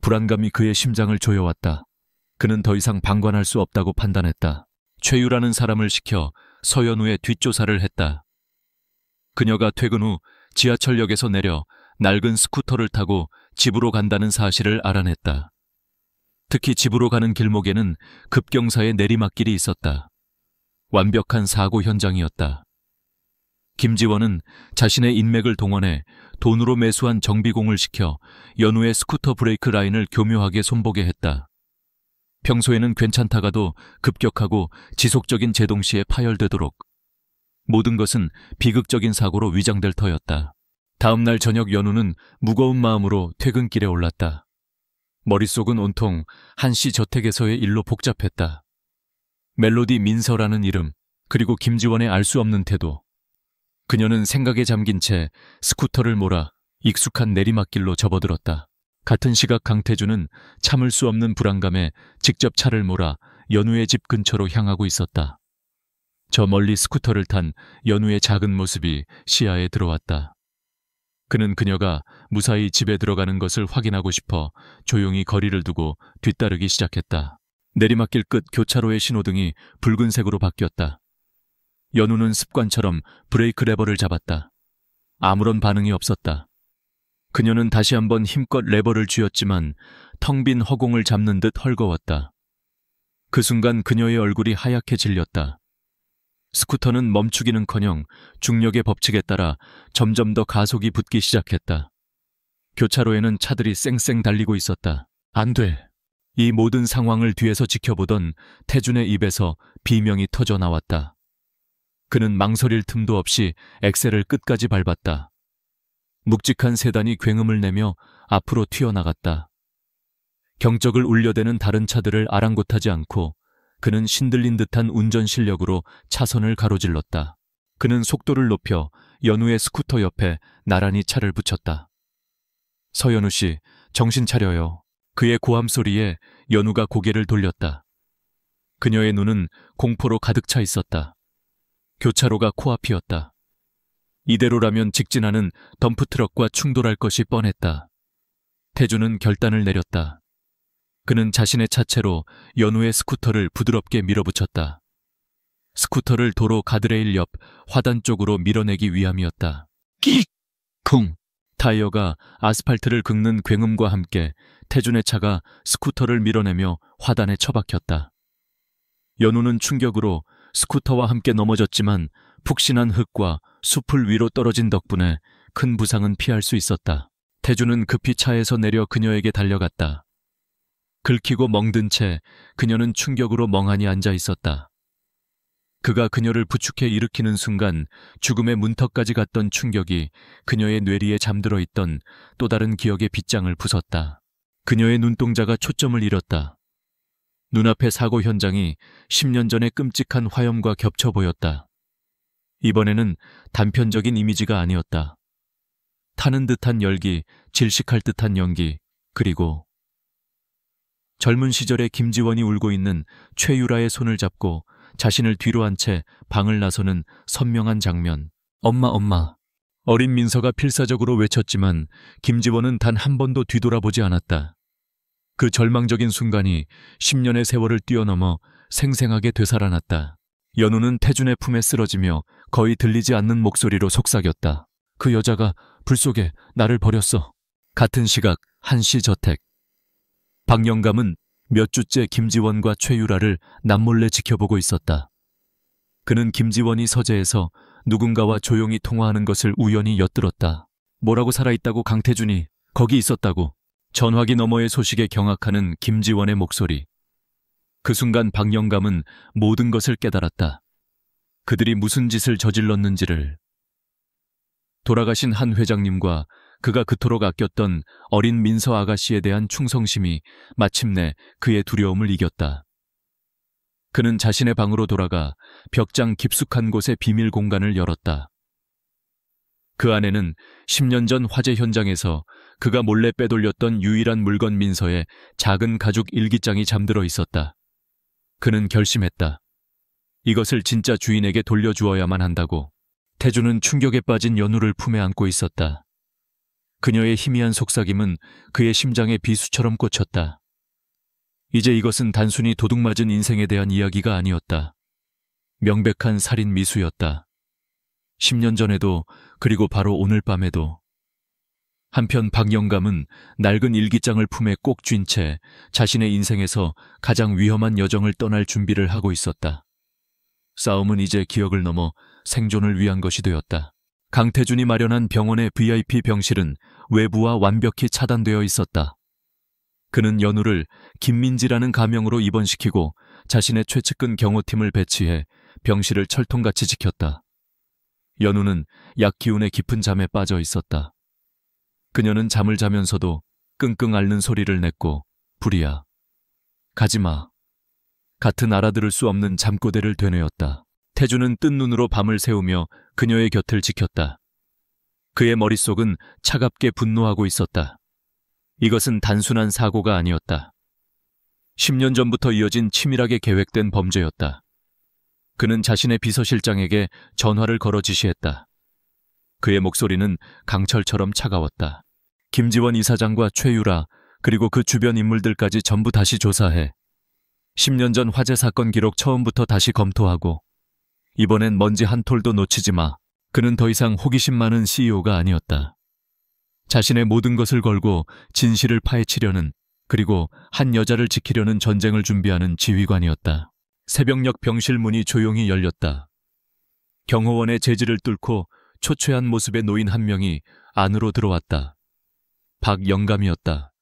불안감이 그의 심장을 조여왔다. 그는 더 이상 방관할 수 없다고 판단했다. 최유라는 사람을 시켜 서연우의 뒷조사를 했다. 그녀가 퇴근 후 지하철역에서 내려 낡은 스쿠터를 타고 집으로 간다는 사실을 알아냈다. 특히 집으로 가는 길목에는 급경사의 내리막길이 있었다. 완벽한 사고 현장이었다. 김지원은 자신의 인맥을 동원해 돈으로 매수한 정비공을 시켜 연우의 스쿠터 브레이크 라인을 교묘하게 손보게 했다. 평소에는 괜찮다가도 급격하고 지속적인 제동 시에 파열되도록. 모든 것은 비극적인 사고로 위장될 터였다. 다음 날 저녁 연우는 무거운 마음으로 퇴근길에 올랐다. 머릿속은 온통 한씨 저택에서의 일로 복잡했다. 멜로디 민서라는 이름, 그리고 김지원의 알 수 없는 태도. 그녀는 생각에 잠긴 채 스쿠터를 몰아 익숙한 내리막길로 접어들었다. 같은 시각 강태준은 참을 수 없는 불안감에 직접 차를 몰아 연우의 집 근처로 향하고 있었다. 저 멀리 스쿠터를 탄 연우의 작은 모습이 시야에 들어왔다. 그는 그녀가 무사히 집에 들어가는 것을 확인하고 싶어 조용히 거리를 두고 뒤따르기 시작했다. 내리막길 끝 교차로의 신호등이 붉은색으로 바뀌었다. 연우는 습관처럼 브레이크 레버를 잡았다. 아무런 반응이 없었다. 그녀는 다시 한번 힘껏 레버를 쥐었지만 텅 빈 허공을 잡는 듯 헐거웠다. 그 순간 그녀의 얼굴이 하얗게 질렸다. 스쿠터는 멈추기는커녕 중력의 법칙에 따라 점점 더 가속이 붙기 시작했다. 교차로에는 차들이 쌩쌩 달리고 있었다. 안 돼. 이 모든 상황을 뒤에서 지켜보던 태준의 입에서 비명이 터져 나왔다. 그는 망설일 틈도 없이 엑셀을 끝까지 밟았다. 묵직한 세단이 굉음을 내며 앞으로 튀어나갔다. 경적을 울려대는 다른 차들을 아랑곳하지 않고 그는 신들린 듯한 운전 실력으로 차선을 가로질렀다. 그는 속도를 높여 연우의 스쿠터 옆에 나란히 차를 붙였다. 서연우 씨, 정신 차려요. 그의 고함 소리에 연우가 고개를 돌렸다. 그녀의 눈은 공포로 가득 차 있었다. 교차로가 코앞이었다. 이대로라면 직진하는 덤프트럭과 충돌할 것이 뻔했다. 태준은 결단을 내렸다. 그는 자신의 차체로 연우의 스쿠터를 부드럽게 밀어붙였다. 스쿠터를 도로 가드레일 옆 화단 쪽으로 밀어내기 위함이었다. 끽! 쿵! 타이어가 아스팔트를 긁는 굉음과 함께 태준의 차가 스쿠터를 밀어내며 화단에 처박혔다. 연우는 충격으로 스쿠터와 함께 넘어졌지만 푹신한 흙과 숲을 위로 떨어진 덕분에 큰 부상은 피할 수 있었다. 태준은 급히 차에서 내려 그녀에게 달려갔다. 긁히고 멍든 채 그녀는 충격으로 멍하니 앉아 있었다. 그가 그녀를 부축해 일으키는 순간 죽음의 문턱까지 갔던 충격이 그녀의 뇌리에 잠들어 있던 또 다른 기억의 빗장을 부쉈다. 그녀의 눈동자가 초점을 잃었다. 눈앞의 사고 현장이 10년 전의 끔찍한 화염과 겹쳐 보였다. 이번에는 단편적인 이미지가 아니었다. 타는 듯한 열기, 질식할 듯한 연기, 그리고 젊은 시절에 김지원이 울고 있는 최유라의 손을 잡고 자신을 뒤로 한 채 방을 나서는 선명한 장면. 엄마, 엄마. 어린 민서가 필사적으로 외쳤지만 김지원은 단 한 번도 뒤돌아보지 않았다. 그 절망적인 순간이 10년의 세월을 뛰어넘어 생생하게 되살아났다. 연우는 태준의 품에 쓰러지며 거의 들리지 않는 목소리로 속삭였다. 그 여자가 불 속에 나를 버렸어. 같은 시각 한시 저택. 박영감은 몇 주째 김지원과 최유라를 남몰래 지켜보고 있었다. 그는 김지원이 서재에서 누군가와 조용히 통화하는 것을 우연히 엿들었다. 뭐라고 살아있다고 강태준이 거기 있었다고. 전화기 너머의 소식에 경악하는 김지원의 목소리. 그 순간 박영감은 모든 것을 깨달았다. 그들이 무슨 짓을 저질렀는지를. 돌아가신 한 회장님과 그가 그토록 아꼈던 어린 민서 아가씨에 대한 충성심이 마침내 그의 두려움을 이겼다. 그는 자신의 방으로 돌아가 벽장 깊숙한 곳의 비밀 공간을 열었다. 그 안에는 10년 전 화재 현장에서 그가 몰래 빼돌렸던 유일한 물건 민서의 작은 가죽 일기장이 잠들어 있었다. 그는 결심했다. 이것을 진짜 주인에게 돌려주어야만 한다고. 태준은 충격에 빠진 연우를 품에 안고 있었다. 그녀의 희미한 속삭임은 그의 심장에 비수처럼 꽂혔다. 이제 이것은 단순히 도둑맞은 인생에 대한 이야기가 아니었다. 명백한 살인 미수였다. 10년 전에도 그리고 바로 오늘 밤에도. 한편 박영감은 낡은 일기장을 품에 꼭 쥔 채 자신의 인생에서 가장 위험한 여정을 떠날 준비를 하고 있었다. 싸움은 이제 기억을 넘어 생존을 위한 것이 되었다. 강태준이 마련한 병원의 VIP 병실은 외부와 완벽히 차단되어 있었다. 그는 연우를 김민지라는 가명으로 입원시키고 자신의 최측근 경호팀을 배치해 병실을 철통같이 지켰다. 연우는 약 기운의 깊은 잠에 빠져 있었다. 그녀는 잠을 자면서도 끙끙 앓는 소리를 냈고 불이야. 가지마. 같은 알아들을 수 없는 잠꼬대를 되뇌었다. 태준은 뜬 눈으로 밤을 새우며 그녀의 곁을 지켰다. 그의 머릿속은 차갑게 분노하고 있었다. 이것은 단순한 사고가 아니었다. 10년 전부터 이어진 치밀하게 계획된 범죄였다. 그는 자신의 비서실장에게 전화를 걸어 지시했다. 그의 목소리는 강철처럼 차가웠다. 김지원 이사장과 최유라 그리고 그 주변 인물들까지 전부 다시 조사해. 10년 전 화재 사건 기록 처음부터 다시 검토하고 이번엔 먼지 한 톨도 놓치지 마. 그는 더 이상 호기심 많은 CEO가 아니었다. 자신의 모든 것을 걸고 진실을 파헤치려는 그리고 한 여자를 지키려는 전쟁을 준비하는 지휘관이었다. 새벽녘 병실 문이 조용히 열렸다. 경호원의 제지를 뚫고 초췌한 모습의 노인 한 명이 안으로 들어왔다. 박영감이었다.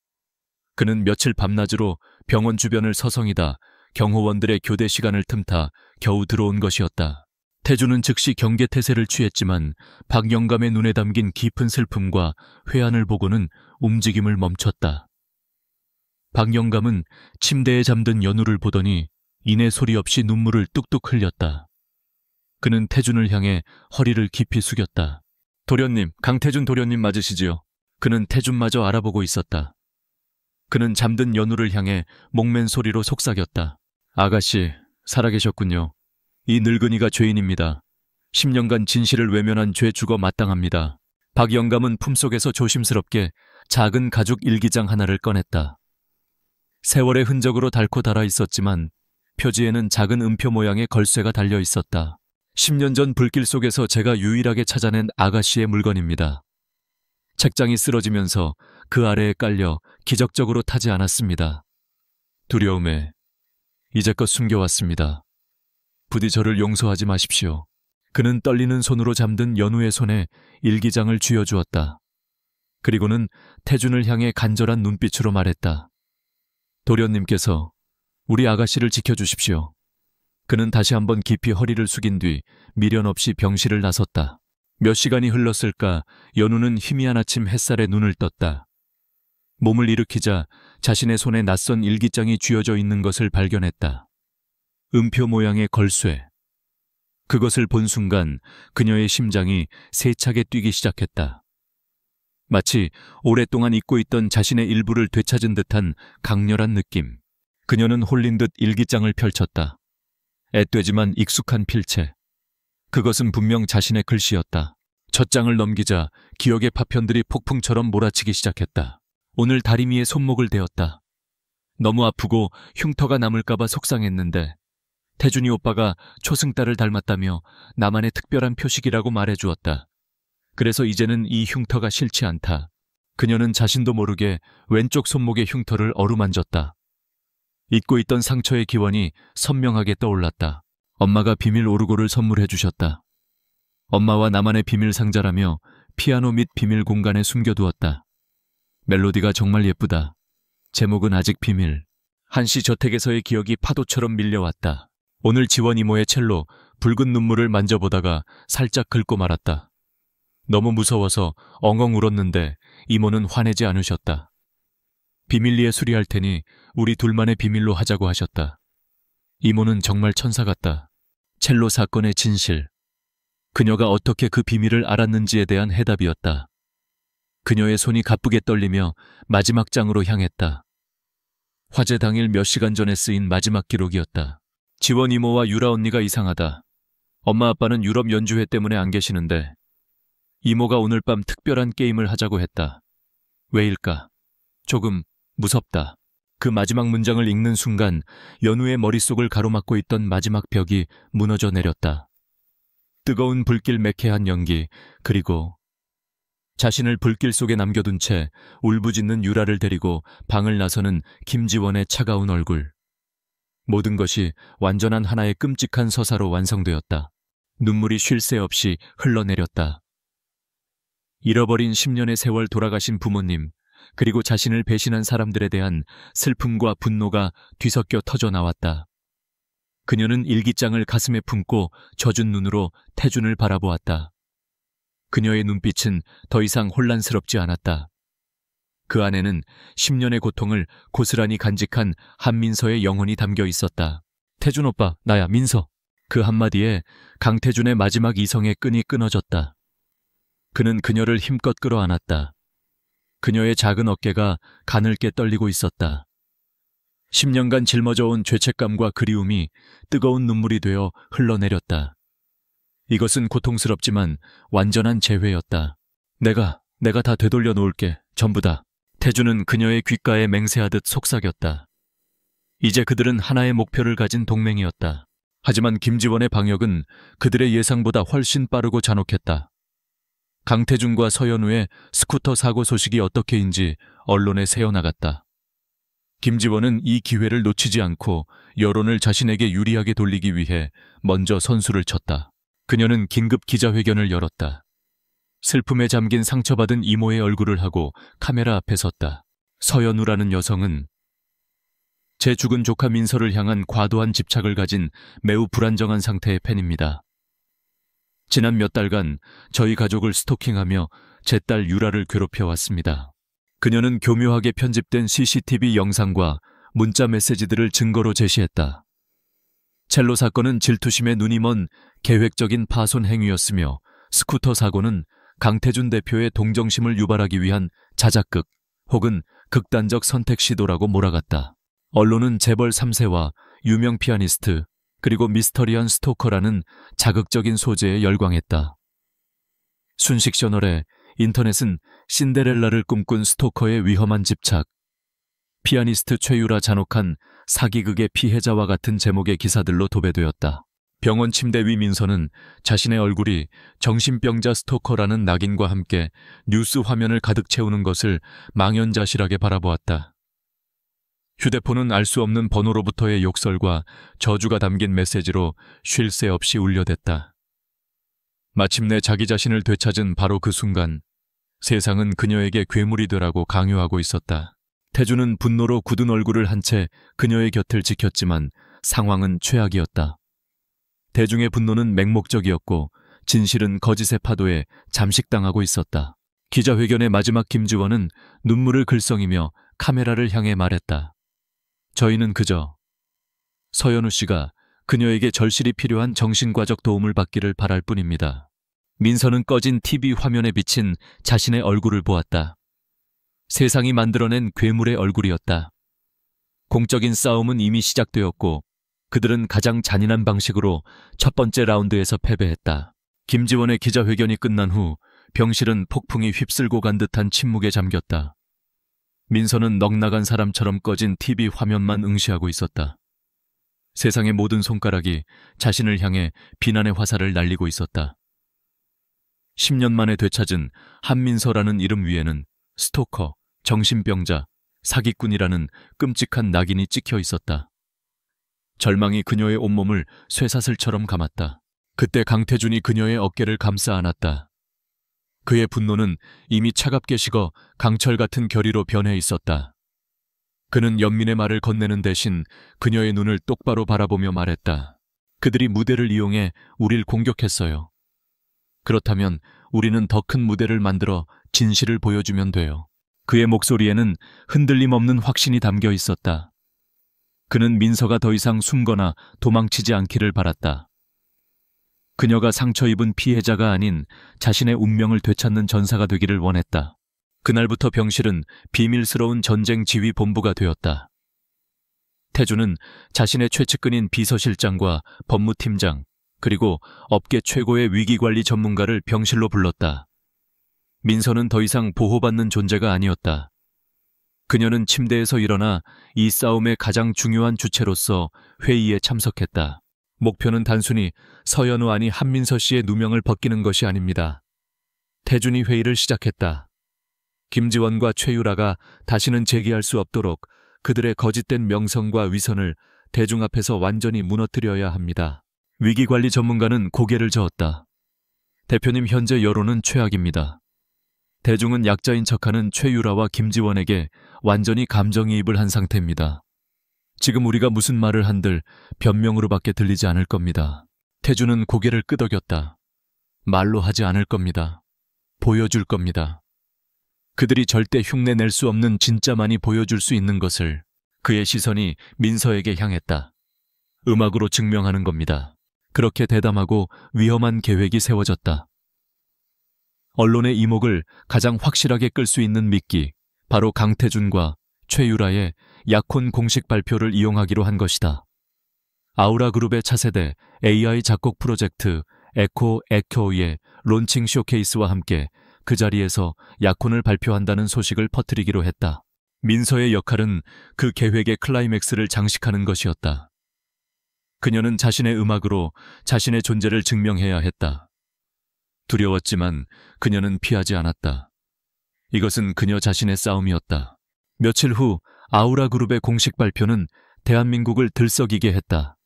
그는 며칠 밤낮으로 병원 주변을 서성이다 경호원들의 교대 시간을 틈타 겨우 들어온 것이었다. 태주는 즉시 경계태세를 취했지만 박영감의 눈에 담긴 깊은 슬픔과 회한을 보고는 움직임을 멈췄다. 박영감은 침대에 잠든 연우를 보더니 이내 소리 없이 눈물을 뚝뚝 흘렸다. 그는 태준을 향해 허리를 깊이 숙였다. 도련님, 강태준 도련님 맞으시지요? 그는 태준마저 알아보고 있었다. 그는 잠든 연우를 향해 목맨 소리로 속삭였다. 아가씨, 살아계셨군요. 이 늙은이가 죄인입니다. 10년간 진실을 외면한 죄 주거 마땅합니다. 박영감은 품속에서 조심스럽게 작은 가죽 일기장 하나를 꺼냈다. 세월의 흔적으로 닳고 닳아 있었지만 표지에는 작은 음표 모양의 걸쇠가 달려 있었다. 10년 전 불길 속에서 제가 유일하게 찾아낸 아가씨의 물건입니다. 책장이 쓰러지면서 그 아래에 깔려 기적적으로 타지 않았습니다. 두려움에 이제껏 숨겨왔습니다. 부디 저를 용서하지 마십시오. 그는 떨리는 손으로 잠든 연우의 손에 일기장을 쥐어주었다. 그리고는 태준을 향해 간절한 눈빛으로 말했다. 도련님께서 우리 아가씨를 지켜주십시오. 그는 다시 한번 깊이 허리를 숙인 뒤 미련 없이 병실을 나섰다. 몇 시간이 흘렀을까 연우는 희미한 아침 햇살에 눈을 떴다. 몸을 일으키자 자신의 손에 낯선 일기장이 쥐어져 있는 것을 발견했다. 음표 모양의 걸쇠. 그것을 본 순간 그녀의 심장이 세차게 뛰기 시작했다. 마치 오랫동안 잊고 있던 자신의 일부를 되찾은 듯한 강렬한 느낌. 그녀는 홀린 듯 일기장을 펼쳤다. 앳되지만 익숙한 필체. 그것은 분명 자신의 글씨였다. 첫 장을 넘기자 기억의 파편들이 폭풍처럼 몰아치기 시작했다. 오늘 다리미의 손목을 대었다. 너무 아프고 흉터가 남을까봐 속상했는데 태준이 오빠가 초승달을 닮았다며 나만의 특별한 표식이라고 말해주었다. 그래서 이제는 이 흉터가 싫지 않다. 그녀는 자신도 모르게 왼쪽 손목의 흉터를 어루만졌다. 잊고 있던 상처의 기원이 선명하게 떠올랐다. 엄마가 비밀 오르골을 선물해 주셨다. 엄마와 나만의 비밀 상자라며 피아노 및 비밀 공간에 숨겨두었다. 멜로디가 정말 예쁘다. 제목은 아직 비밀. 한시 저택에서의 기억이 파도처럼 밀려왔다. 오늘 지원 이모의 첼로 붉은 눈물을 만져보다가 살짝 긁고 말았다. 너무 무서워서 엉엉 울었는데 이모는 화내지 않으셨다. 비밀리에 수리할 테니 우리 둘만의 비밀로 하자고 하셨다. 이모는 정말 천사 같다. 첼로 사건의 진실. 그녀가 어떻게 그 비밀을 알았는지에 대한 해답이었다. 그녀의 손이 가쁘게 떨리며 마지막 장으로 향했다. 화재 당일 몇 시간 전에 쓰인 마지막 기록이었다. 지원 이모와 유라 언니가 이상하다. 엄마 아빠는 유럽 연주회 때문에 안 계시는데 이모가 오늘 밤 특별한 게임을 하자고 했다. 왜일까? 조금 무섭다. 그 마지막 문장을 읽는 순간 연우의 머릿속을 가로막고 있던 마지막 벽이 무너져 내렸다. 뜨거운 불길 매캐한 연기, 그리고 자신을 불길 속에 남겨둔 채 울부짖는 유라를 데리고 방을 나서는 김지원의 차가운 얼굴. 모든 것이 완전한 하나의 끔찍한 서사로 완성되었다. 눈물이 쉴 새 없이 흘러내렸다. 잃어버린 10년의 세월 돌아가신 부모님, 그리고 자신을 배신한 사람들에 대한 슬픔과 분노가 뒤섞여 터져 나왔다. 그녀는 일기장을 가슴에 품고 젖은 눈으로 태준을 바라보았다. 그녀의 눈빛은 더 이상 혼란스럽지 않았다. 그 안에는 10년의 고통을 고스란히 간직한 한민서의 영혼이 담겨 있었다. 태준 오빠, 나야, 민서. 그 한마디에 강태준의 마지막 이성의 끈이 끊어졌다. 그는 그녀를 힘껏 끌어안았다. 그녀의 작은 어깨가 가늘게 떨리고 있었다. 10년간 짊어져온 죄책감과 그리움이 뜨거운 눈물이 되어 흘러내렸다. 이것은 고통스럽지만 완전한 재회였다. 내가 다 되돌려 놓을게. 전부 다. 태준은 그녀의 귓가에 맹세하듯 속삭였다. 이제 그들은 하나의 목표를 가진 동맹이었다. 하지만 김지원의 방역은 그들의 예상보다 훨씬 빠르고 잔혹했다. 강태준과 서연우의 스쿠터 사고 소식이 어떻게인지 언론에 새어나갔다. 김지원은 이 기회를 놓치지 않고 여론을 자신에게 유리하게 돌리기 위해 먼저 선수를 쳤다. 그녀는 긴급 기자회견을 열었다. 슬픔에 잠긴 상처받은 이모의 얼굴을 하고 카메라 앞에 섰다. 서연우라는 여성은 제 죽은 조카 민서를 향한 과도한 집착을 가진 매우 불안정한 상태의 팬입니다. 지난 몇 달간 저희 가족을 스토킹하며 제 딸 유라를 괴롭혀왔습니다. 그녀는 교묘하게 편집된 CCTV 영상과 문자 메시지들을 증거로 제시했다. 첼로 사건은 질투심에 눈이 먼 계획적인 파손 행위였으며 스쿠터 사고는 강태준 대표의 동정심을 유발하기 위한 자작극 혹은 극단적 선택 시도라고 몰아갔다. 언론은 재벌 3세와 유명 피아니스트 그리고 미스터리한 스토커라는 자극적인 소재에 열광했다. 순식셔널에 인터넷은 신데렐라를 꿈꾼 스토커의 위험한 집착, 피아니스트 최유라 잔혹한 사기극의 피해자와 같은 제목의 기사들로 도배되었다. 병원 침대 위 민서는 자신의 얼굴이 정신병자 스토커라는 낙인과 함께 뉴스 화면을 가득 채우는 것을 망연자실하게 바라보았다. 휴대폰은 알 수 없는 번호로부터의 욕설과 저주가 담긴 메시지로 쉴 새 없이 울려댔다. 마침내 자기 자신을 되찾은 바로 그 순간 세상은 그녀에게 괴물이 되라고 강요하고 있었다. 태주는 분노로 굳은 얼굴을 한 채 그녀의 곁을 지켰지만 상황은 최악이었다. 대중의 분노는 맹목적이었고 진실은 거짓의 파도에 잠식당하고 있었다. 기자회견의 마지막 김지원은 눈물을 글썽이며 카메라를 향해 말했다. 저희는 그저 서연우 씨가 그녀에게 절실히 필요한 정신과적 도움을 받기를 바랄 뿐입니다. 민서는 꺼진 TV 화면에 비친 자신의 얼굴을 보았다. 세상이 만들어낸 괴물의 얼굴이었다. 공적인 싸움은 이미 시작되었고 그들은 가장 잔인한 방식으로 첫 번째 라운드에서 패배했다. 김지원의 기자회견이 끝난 후 병실은 폭풍이 휩쓸고 간 듯한 침묵에 잠겼다. 민서는 넋나간 사람처럼 꺼진 TV 화면만 응시하고 있었다. 세상의 모든 손가락이 자신을 향해 비난의 화살을 날리고 있었다. 10년 만에 되찾은 한민서라는 이름 위에는 스토커, 정신병자, 사기꾼이라는 끔찍한 낙인이 찍혀 있었다. 절망이 그녀의 온몸을 쇠사슬처럼 감았다. 그때 강태준이 그녀의 어깨를 감싸 안았다. 그의 분노는 이미 차갑게 식어 강철 같은 결의로 변해 있었다. 그는 연민의 말을 건네는 대신 그녀의 눈을 똑바로 바라보며 말했다. 그들이 무대를 이용해 우릴 공격했어요. 그렇다면 우리는 더 큰 무대를 만들어 진실을 보여주면 돼요. 그의 목소리에는 흔들림 없는 확신이 담겨 있었다. 그는 민서가 더 이상 숨거나 도망치지 않기를 바랐다. 그녀가 상처 입은 피해자가 아닌 자신의 운명을 되찾는 전사가 되기를 원했다. 그날부터 병실은 비밀스러운 전쟁 지휘 본부가 되었다. 태주는 자신의 최측근인 비서실장과 법무팀장 그리고 업계 최고의 위기관리 전문가를 병실로 불렀다. 민서는 더 이상 보호받는 존재가 아니었다. 그녀는 침대에서 일어나 이 싸움의 가장 중요한 주체로서 회의에 참석했다. 목표는 단순히 서연우 아니 한민서 씨의 누명을 벗기는 것이 아닙니다. 태준이 회의를 시작했다. 김지원과 최유라가 다시는 제기할 수 없도록 그들의 거짓된 명성과 위선을 대중 앞에서 완전히 무너뜨려야 합니다. 위기관리 전문가는 고개를 저었다. 대표님, 현재 여론은 최악입니다. 대중은 약자인 척하는 최유라와 김지원에게 완전히 감정이입을 한 상태입니다. 지금 우리가 무슨 말을 한들 변명으로밖에 들리지 않을 겁니다. 태주는 고개를 끄덕였다. 말로 하지 않을 겁니다. 보여줄 겁니다. 그들이 절대 흉내낼 수 없는 진짜만이 보여줄 수 있는 것을. 그의 시선이 민서에게 향했다. 음악으로 증명하는 겁니다. 그렇게 대담하고 위험한 계획이 세워졌다. 언론의 이목을 가장 확실하게 끌 수 있는 미끼, 바로 강태준과 최유라의 약혼 공식 발표를 이용하기로 한 것이다. 아우라 그룹의 차세대 AI 작곡 프로젝트 에코의 론칭 쇼케이스와 함께 그 자리에서 약혼을 발표한다는 소식을 퍼뜨리기로 했다. 민서의 역할은 그 계획의 클라이맥스를 장식하는 것이었다. 그녀는 자신의 음악으로 자신의 존재를 증명해야 했다. 두려웠지만 그녀는 피하지 않았다. 이것은 그녀 자신의 싸움이었다. 며칠 후 아우라 그룹의 공식 발표는 대한민국을 들썩이게 했다.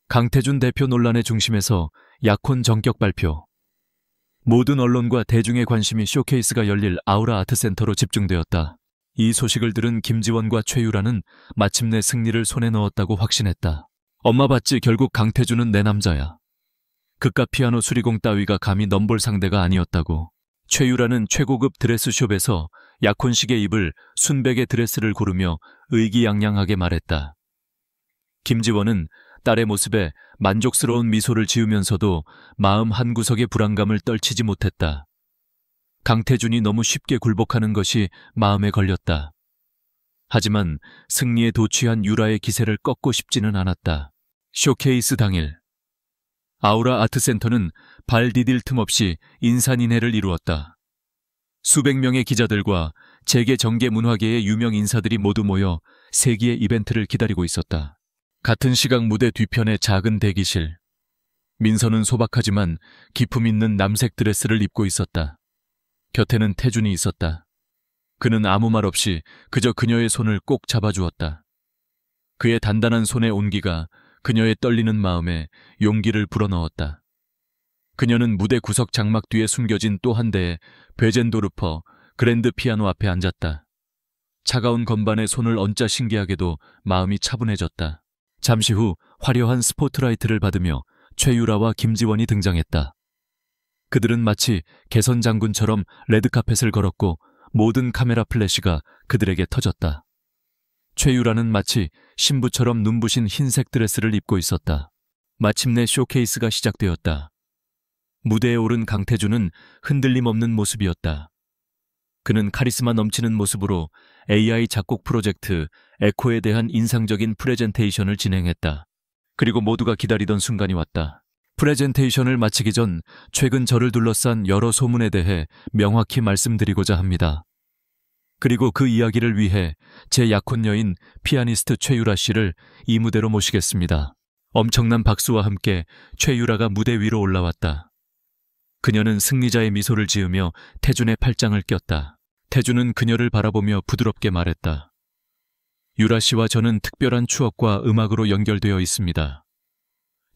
강태준 대표 논란의 중심에서 약혼 전격 발표. 모든 언론과 대중의 관심이 쇼케이스가 열릴 아우라 아트센터로 집중되었다. 이 소식을 들은 김지원과 최유라는 마침내 승리를 손에 넣었다고 확신했다. 엄마 봤지, 결국 강태준은 내 남자야. 그깟 피아노 수리공 따위가 감히 넘볼 상대가 아니었다고. 최유라는 최고급 드레스숍에서 약혼식에 입을 순백의 드레스를 고르며 의기양양하게 말했다. 김지원은 딸의 모습에 만족스러운 미소를 지으면서도 마음 한구석의 불안감을 떨치지 못했다. 강태준이 너무 쉽게 굴복하는 것이 마음에 걸렸다. 하지만 승리에 도취한 유라의 기세를 꺾고 싶지는 않았다. 쇼케이스 당일, 아우라 아트센터는 발 디딜 틈 없이 인산인해를 이루었다. 수백 명의 기자들과 재계 정계 문화계의 유명 인사들이 모두 모여 세기의 이벤트를 기다리고 있었다. 같은 시각 무대 뒤편의 작은 대기실. 민서는 소박하지만 기품 있는 남색 드레스를 입고 있었다. 곁에는 태준이 있었다. 그는 아무 말 없이 그저 그녀의 손을 꼭 잡아주었다. 그의 단단한 손의 온기가 그녀의 떨리는 마음에 용기를 불어넣었다. 그녀는 무대 구석 장막 뒤에 숨겨진 또 한 대의 베젠도르퍼 그랜드 피아노 앞에 앉았다. 차가운 건반에 손을 얹자 신기하게도 마음이 차분해졌다. 잠시 후 화려한 스포트라이트를 받으며 최유라와 김지원이 등장했다. 그들은 마치 개선 장군처럼 레드카펫을 걸었고 모든 카메라 플래시가 그들에게 터졌다. 최유라는 마치 신부처럼 눈부신 흰색 드레스를 입고 있었다. 마침내 쇼케이스가 시작되었다. 무대에 오른 강태준은 흔들림 없는 모습이었다. 그는 카리스마 넘치는 모습으로 AI 작곡 프로젝트 에코에 대한 인상적인 프레젠테이션을 진행했다. 그리고 모두가 기다리던 순간이 왔다. 프레젠테이션을 마치기 전 최근 저를 둘러싼 여러 소문에 대해 명확히 말씀드리고자 합니다. 그리고 그 이야기를 위해 제 약혼 여인 피아니스트 최유라 씨를 이 무대로 모시겠습니다. 엄청난 박수와 함께 최유라가 무대 위로 올라왔다. 그녀는 승리자의 미소를 지으며 태준의 팔짱을 꼈다. 태준은 그녀를 바라보며 부드럽게 말했다. 유라 씨와 저는 특별한 추억과 음악으로 연결되어 있습니다.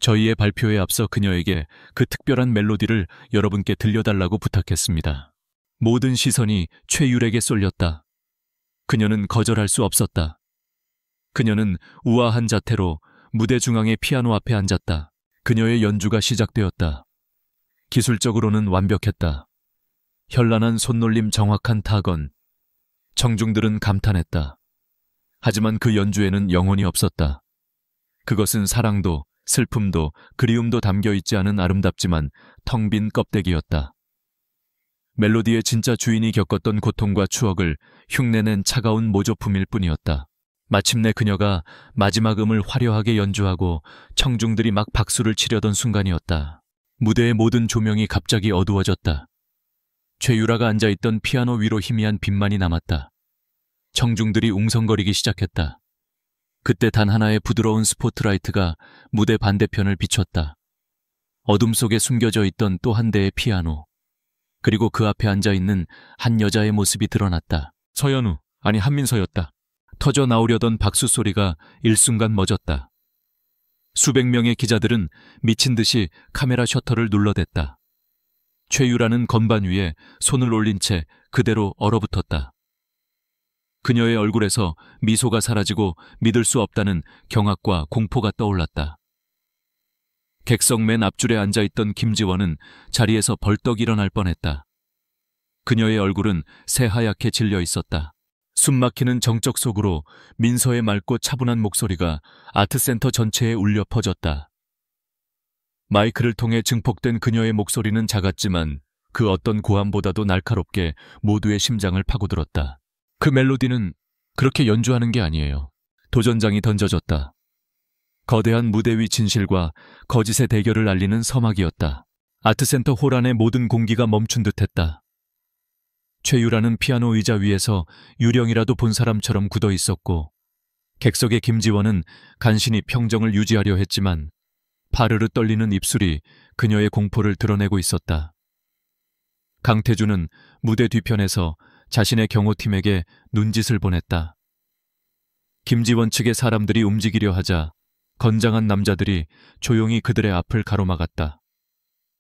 저희의 발표에 앞서 그녀에게 그 특별한 멜로디를 여러분께 들려달라고 부탁했습니다. 모든 시선이 최율에게 쏠렸다. 그녀는 거절할 수 없었다. 그녀는 우아한 자태로 무대 중앙의 피아노 앞에 앉았다. 그녀의 연주가 시작되었다. 기술적으로는 완벽했다. 현란한 손놀림, 정확한 타건. 청중들은 감탄했다. 하지만 그 연주에는 영혼이 없었다. 그것은 사랑도 슬픔도 그리움도 담겨있지 않은 아름답지만 텅 빈 껍데기였다. 멜로디의 진짜 주인이 겪었던 고통과 추억을 흉내낸 차가운 모조품일 뿐이었다. 마침내 그녀가 마지막 음을 화려하게 연주하고 청중들이 막 박수를 치려던 순간이었다. 무대의 모든 조명이 갑자기 어두워졌다. 최유라가 앉아있던 피아노 위로 희미한 빛만이 남았다. 청중들이 웅성거리기 시작했다. 그때 단 하나의 부드러운 스포트라이트가 무대 반대편을 비췄다. 어둠 속에 숨겨져 있던 또 한 대의 피아노. 그리고 그 앞에 앉아있는 한 여자의 모습이 드러났다. 서연우, 아니 한민서였다. 터져 나오려던 박수 소리가 일순간 멎었다. 수백 명의 기자들은 미친 듯이 카메라 셔터를 눌러댔다. 최유라는 건반 위에 손을 올린 채 그대로 얼어붙었다. 그녀의 얼굴에서 미소가 사라지고 믿을 수 없다는 경악과 공포가 떠올랐다. 객석 맨 앞줄에 앉아있던 김지원은 자리에서 벌떡 일어날 뻔했다. 그녀의 얼굴은 새하얗게 질려 있었다. 숨막히는 정적 속으로 민서의 맑고 차분한 목소리가 아트센터 전체에 울려 퍼졌다. 마이크를 통해 증폭된 그녀의 목소리는 작았지만 그 어떤 고함보다도 날카롭게 모두의 심장을 파고들었다. 그 멜로디는 그렇게 연주하는 게 아니에요. 도전장이 던져졌다. 거대한 무대 위 진실과 거짓의 대결을 알리는 서막이었다. 아트센터 홀 안의 모든 공기가 멈춘 듯했다. 최유라는 피아노 의자 위에서 유령이라도 본 사람처럼 굳어 있었고 객석의 김지원은 간신히 평정을 유지하려 했지만 파르르 떨리는 입술이 그녀의 공포를 드러내고 있었다. 강태준은 무대 뒤편에서 자신의 경호팀에게 눈짓을 보냈다. 김지원 측의 사람들이 움직이려 하자 건장한 남자들이 조용히 그들의 앞을 가로막았다.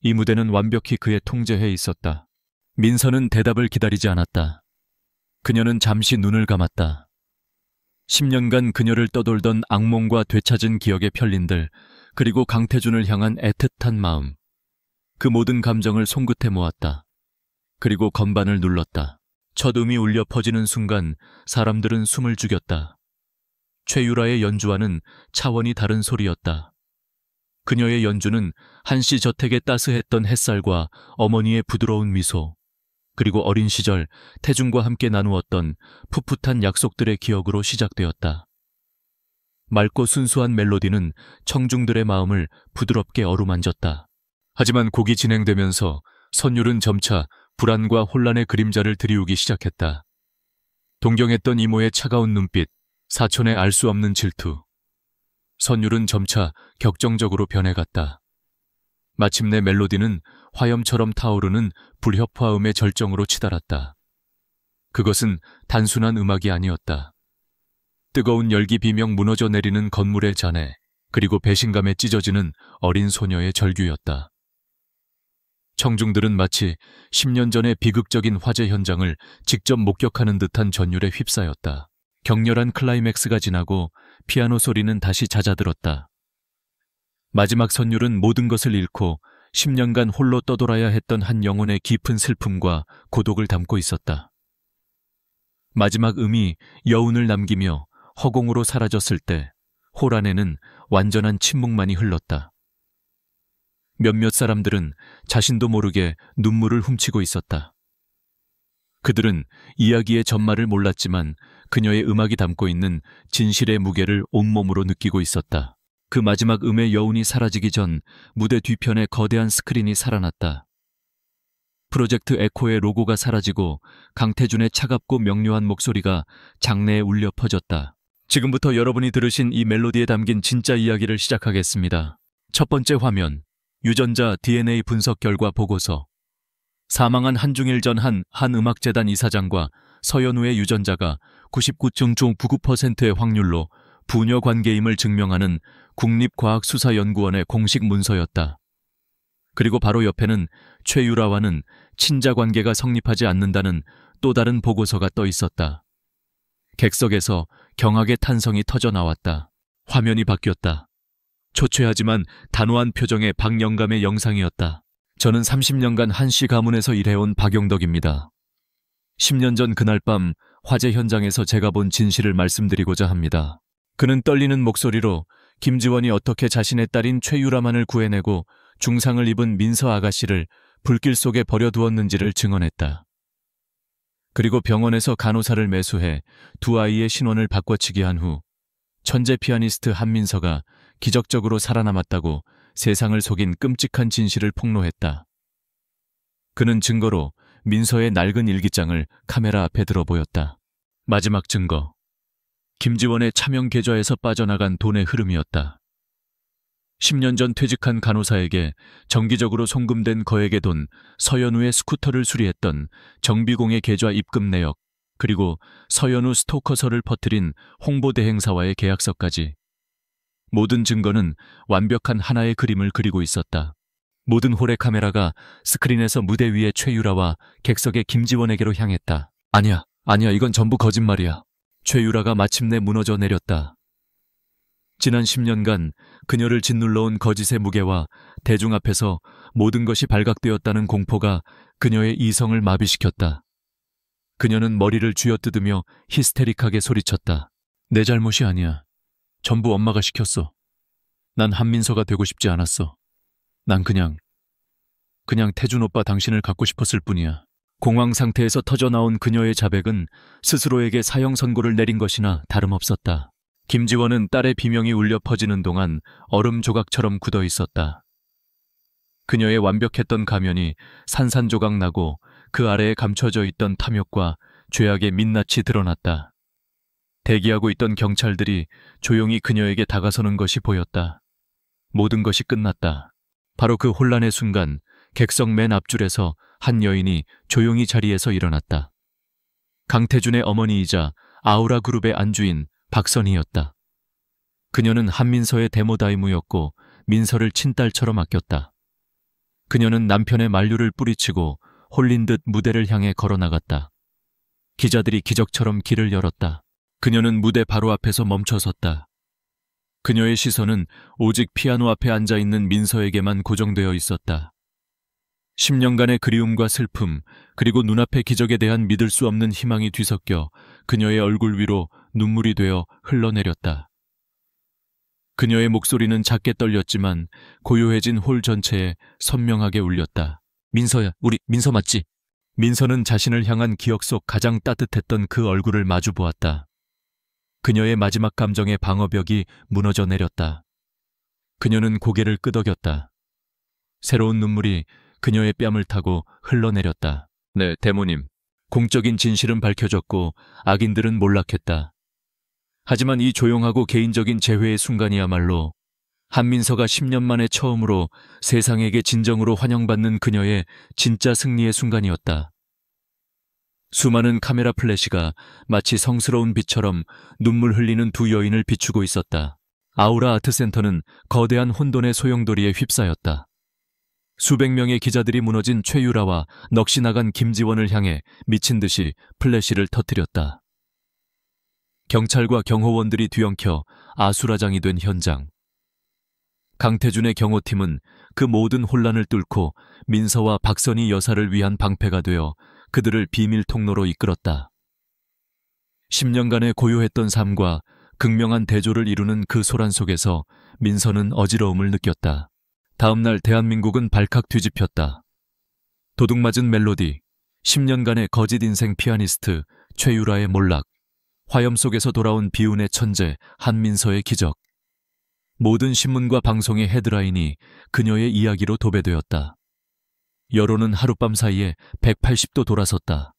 이 무대는 완벽히 그의 통제해 있었다. 민서는 대답을 기다리지 않았다. 그녀는 잠시 눈을 감았다. 10년간 그녀를 떠돌던 악몽과 되찾은 기억의 편린들, 그리고 강태준을 향한 애틋한 마음, 그 모든 감정을 손끝에 모았다. 그리고 건반을 눌렀다. 첫 음이 울려 퍼지는 순간 사람들은 숨을 죽였다. 최유라의 연주와는 차원이 다른 소리였다. 그녀의 연주는 한씨 저택의 따스했던 햇살과 어머니의 부드러운 미소, 그리고 어린 시절 태중과 함께 나누었던 풋풋한 약속들의 기억으로 시작되었다. 맑고 순수한 멜로디는 청중들의 마음을 부드럽게 어루만졌다. 하지만 곡이 진행되면서 선율은 점차 불안과 혼란의 그림자를 드리우기 시작했다. 동경했던 이모의 차가운 눈빛, 사촌의 알 수 없는 질투. 선율은 점차 격정적으로 변해갔다. 마침내 멜로디는 화염처럼 타오르는 불협화음의 절정으로 치달았다. 그것은 단순한 음악이 아니었다. 뜨거운 열기 비명 무너져 내리는 건물의 잔해, 그리고 배신감에 찢어지는 어린 소녀의 절규였다. 청중들은 마치 10년 전의 비극적인 화재 현장을 직접 목격하는 듯한 전율에 휩싸였다. 격렬한 클라이맥스가 지나고 피아노 소리는 다시 잦아들었다. 마지막 선율은 모든 것을 잃고 10년간 홀로 떠돌아야 했던 한 영혼의 깊은 슬픔과 고독을 담고 있었다. 마지막 음이 여운을 남기며 허공으로 사라졌을 때 홀 안에는 완전한 침묵만이 흘렀다. 몇몇 사람들은 자신도 모르게 눈물을 훔치고 있었다. 그들은 이야기의 전말을 몰랐지만 그녀의 음악이 담고 있는 진실의 무게를 온몸으로 느끼고 있었다. 그 마지막 음의 여운이 사라지기 전 무대 뒤편의 거대한 스크린이 살아났다. 프로젝트 에코의 로고가 사라지고 강태준의 차갑고 명료한 목소리가 장내에 울려 퍼졌다. 지금부터 여러분이 들으신 이 멜로디에 담긴 진짜 이야기를 시작하겠습니다. 첫 번째 화면, 유전자 DNA 분석 결과 보고서. 사망한 한중일 전 한 음악재단 이사장과 서현우의 유전자가 99.99%의 확률로 부녀 관계임을 증명하는 국립과학수사연구원의 공식 문서였다. 그리고 바로 옆에는 최유라와는 친자 관계가 성립하지 않는다는 또 다른 보고서가 떠 있었다. 객석에서 경악의 탄성이 터져 나왔다. 화면이 바뀌었다. 초췌하지만 단호한 표정의 박영감의 영상이었다. 저는 30년간 한씨 가문에서 일해온 박용덕입니다. 10년 전 그날 밤 화재 현장에서 제가 본 진실을 말씀드리고자 합니다. 그는 떨리는 목소리로 김지원이 어떻게 자신의 딸인 최유라만을 구해내고 중상을 입은 민서 아가씨를 불길 속에 버려두었는지를 증언했다. 그리고 병원에서 간호사를 매수해 두 아이의 신원을 바꿔치기 한 후 천재 피아니스트 한민서가 기적적으로 살아남았다고 세상을 속인 끔찍한 진실을 폭로했다. 그는 증거로 민서의 낡은 일기장을 카메라 앞에 들어 보였다. 마지막 증거, 김지원의 차명 계좌에서 빠져나간 돈의 흐름이었다. 10년 전 퇴직한 간호사에게 정기적으로 송금된 거액의 돈, 서현우의 스쿠터를 수리했던 정비공의 계좌 입금 내역, 그리고 서현우 스토커설을 퍼뜨린 홍보대행사와의 계약서까지. 모든 증거는 완벽한 하나의 그림을 그리고 있었다. 모든 홀의 카메라가 스크린에서 무대 위의 최유라와 객석의 김지원에게로 향했다. 아니야, 이건 전부 거짓말이야. 최유라가 마침내 무너져 내렸다. 지난 10년간 그녀를 짓눌러온 거짓의 무게와 대중 앞에서 모든 것이 발각되었다는 공포가 그녀의 이성을 마비시켰다. 그녀는 머리를 쥐어뜯으며 히스테릭하게 소리쳤다. 내 잘못이 아니야. 전부 엄마가 시켰어. 난 한민서가 되고 싶지 않았어. 난 그냥 태준 오빠 당신을 갖고 싶었을 뿐이야. 공황 상태에서 터져나온 그녀의 자백은 스스로에게 사형 선고를 내린 것이나 다름없었다. 김지원은 딸의 비명이 울려 퍼지는 동안 얼음 조각처럼 굳어 있었다. 그녀의 완벽했던 가면이 산산조각 나고 그 아래에 감춰져 있던 탐욕과 죄악의 민낯이 드러났다. 대기하고 있던 경찰들이 조용히 그녀에게 다가서는 것이 보였다. 모든 것이 끝났다. 바로 그 혼란의 순간 객석 맨 앞줄에서 한 여인이 조용히 자리에서 일어났다. 강태준의 어머니이자 아우라 그룹의 안주인 박선희였다. 그녀는 한민서의 데모다이무였고 민서를 친딸처럼 아꼈다. 그녀는 남편의 만류를 뿌리치고 홀린 듯 무대를 향해 걸어나갔다. 기자들이 기적처럼 길을 열었다. 그녀는 무대 바로 앞에서 멈춰섰다. 그녀의 시선은 오직 피아노 앞에 앉아있는 민서에게만 고정되어 있었다. 10년간의 그리움과 슬픔, 그리고 눈앞의 기적에 대한 믿을 수 없는 희망이 뒤섞여 그녀의 얼굴 위로 눈물이 되어 흘러내렸다. 그녀의 목소리는 작게 떨렸지만 고요해진 홀 전체에 선명하게 울렸다. 민서야, 우리 민서 맞지? 민서는 자신을 향한 기억 속 가장 따뜻했던 그 얼굴을 마주 보았다. 그녀의 마지막 감정의 방어벽이 무너져 내렸다. 그녀는 고개를 끄덕였다. 새로운 눈물이 그녀의 뺨을 타고 흘러내렸다. 네, 대모님. 공적인 진실은 밝혀졌고 악인들은 몰락했다. 하지만 이 조용하고 개인적인 재회의 순간이야말로 한민서가 10년 만에 처음으로 세상에게 진정으로 환영받는 그녀의 진짜 승리의 순간이었다. 수많은 카메라 플래시가 마치 성스러운 빛처럼 눈물 흘리는 두 여인을 비추고 있었다. 아우라 아트센터는 거대한 혼돈의 소용돌이에 휩싸였다. 수백 명의 기자들이 무너진 최유라와 넋이 나간 김지원을 향해 미친 듯이 플래시를 터뜨렸다. 경찰과 경호원들이 뒤엉켜 아수라장이 된 현장. 강태준의 경호팀은 그 모든 혼란을 뚫고 민서와 박선희 여사를 위한 방패가 되어 그들을 비밀 통로로 이끌었다. 10년간의 고요했던 삶과 극명한 대조를 이루는 그 소란 속에서 민서는 어지러움을 느꼈다. 다음 날 대한민국은 발칵 뒤집혔다. 도둑맞은 멜로디, 10년간의 거짓 인생 피아니스트 최유라의 몰락, 화염 속에서 돌아온 비운의 천재 한민서의 기적. 모든 신문과 방송의 헤드라인이 그녀의 이야기로 도배되었다. 여론은 하룻밤 사이에 180도 돌아섰다.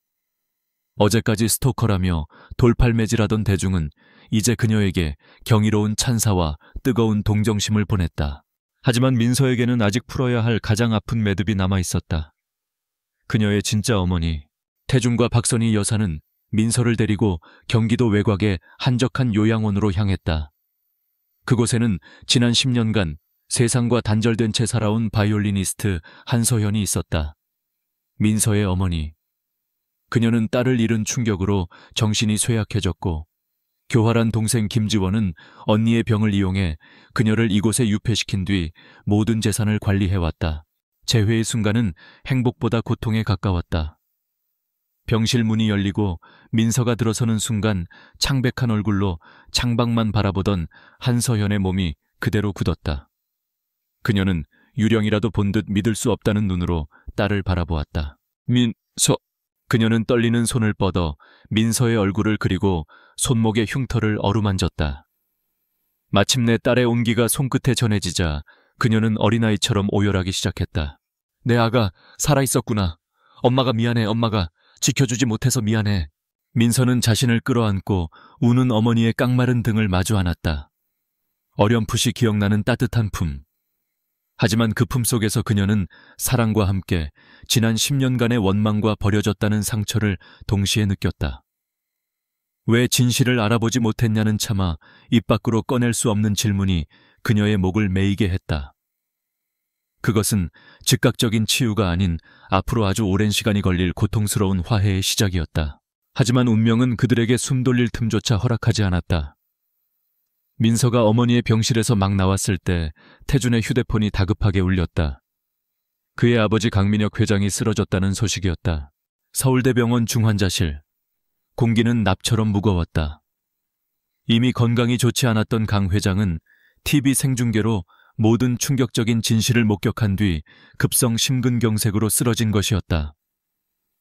어제까지 스토커라며 돌팔매질하던 대중은 이제 그녀에게 경이로운 찬사와 뜨거운 동정심을 보냈다. 하지만 민서에게는 아직 풀어야 할 가장 아픈 매듭이 남아있었다. 그녀의 진짜 어머니, 태준과 박선희 여사는 민서를 데리고 경기도 외곽의 한적한 요양원으로 향했다. 그곳에는 지난 10년간 세상과 단절된 채 살아온 바이올리니스트 한서연이 있었다. 민서의 어머니. 그녀는 딸을 잃은 충격으로 정신이 쇠약해졌고 교활한 동생 김지원은 언니의 병을 이용해 그녀를 이곳에 유폐시킨 뒤 모든 재산을 관리해왔다. 재회의 순간은 행복보다 고통에 가까웠다. 병실 문이 열리고 민서가 들어서는 순간 창백한 얼굴로 창밖만 바라보던 한서연의 몸이 그대로 굳었다. 그녀는 유령이라도 본 듯 믿을 수 없다는 눈으로 딸을 바라보았다. 민서. 그녀는 떨리는 손을 뻗어 민서의 얼굴을 그리고 손목의 흉터를 어루만졌다. 마침내 딸의 온기가 손끝에 전해지자 그녀는 어린아이처럼 오열하기 시작했다. 내 아가 살아있었구나. 엄마가 미안해. 엄마가 지켜주지 못해서 미안해. 민서는 자신을 끌어안고 우는 어머니의 깡마른 등을 마주 안았다. 어렴풋이 기억나는 따뜻한 품. 하지만 그 품 속에서 그녀는 사랑과 함께 지난 10년간의 원망과 버려졌다는 상처를 동시에 느꼈다. 왜 진실을 알아보지 못했냐는 차마 입 밖으로 꺼낼 수 없는 질문이 그녀의 목을 메이게 했다. 그것은 즉각적인 치유가 아닌 앞으로 아주 오랜 시간이 걸릴 고통스러운 화해의 시작이었다. 하지만 운명은 그들에게 숨 돌릴 틈조차 허락하지 않았다. 민서가 어머니의 병실에서 막 나왔을 때 태준의 휴대폰이 다급하게 울렸다. 그의 아버지 강민혁 회장이 쓰러졌다는 소식이었다. 서울대병원 중환자실. 공기는 납처럼 무거웠다. 이미 건강이 좋지 않았던 강 회장은 TV 생중계로 모든 충격적인 진실을 목격한 뒤 급성 심근경색으로 쓰러진 것이었다.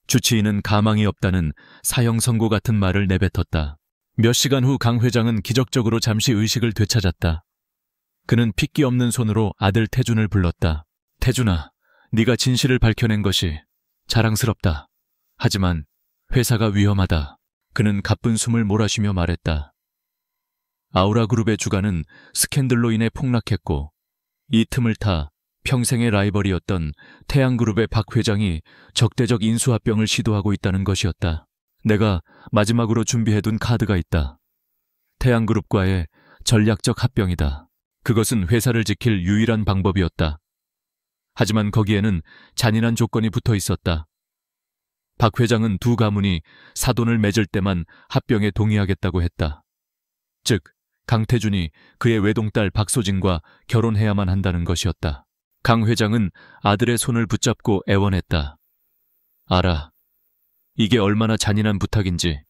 주치의는 가망이 없다는 사형 선고 같은 말을 내뱉었다. 몇 시간 후 강 회장은 기적적으로 잠시 의식을 되찾았다. 그는 핏기 없는 손으로 아들 태준을 불렀다. 태준아, 네가 진실을 밝혀낸 것이 자랑스럽다. 하지만 회사가 위험하다. 그는 가쁜 숨을 몰아쉬며 말했다. 아우라그룹의 주가는 스캔들로 인해 폭락했고 이 틈을 타 평생의 라이벌이었던 태양그룹의 박 회장이 적대적 인수합병을 시도하고 있다는 것이었다. 내가 마지막으로 준비해둔 카드가 있다. 태양그룹과의 전략적 합병이다. 그것은 회사를 지킬 유일한 방법이었다. 하지만 거기에는 잔인한 조건이 붙어 있었다. 박 회장은 두 가문이 사돈을 맺을 때만 합병에 동의하겠다고 했다. 즉, 강태준이 그의 외동딸 박소진과 결혼해야만 한다는 것이었다. 강 회장은 아들의 손을 붙잡고 애원했다. 알아. 이게 얼마나 잔인한 부탁인지.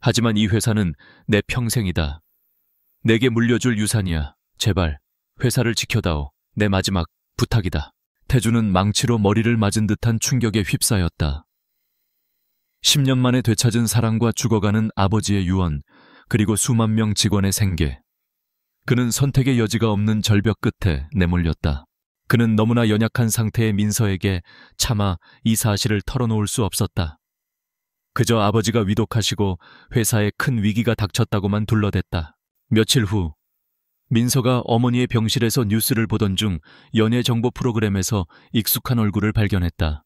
하지만 이 회사는 내 평생이다. 내게 물려줄 유산이야. 제발 회사를 지켜다오. 내 마지막 부탁이다. 태준은 망치로 머리를 맞은 듯한 충격에 휩싸였다. 10년 만에 되찾은 사랑과 죽어가는 아버지의 유언, 그리고 수만 명 직원의 생계. 그는 선택의 여지가 없는 절벽 끝에 내몰렸다. 그는 너무나 연약한 상태의 민서에게 차마 이 사실을 털어놓을 수 없었다. 그저 아버지가 위독하시고 회사에 큰 위기가 닥쳤다고만 둘러댔다. 며칠 후 민서가 어머니의 병실에서 뉴스를 보던 중 연예정보 프로그램에서 익숙한 얼굴을 발견했다.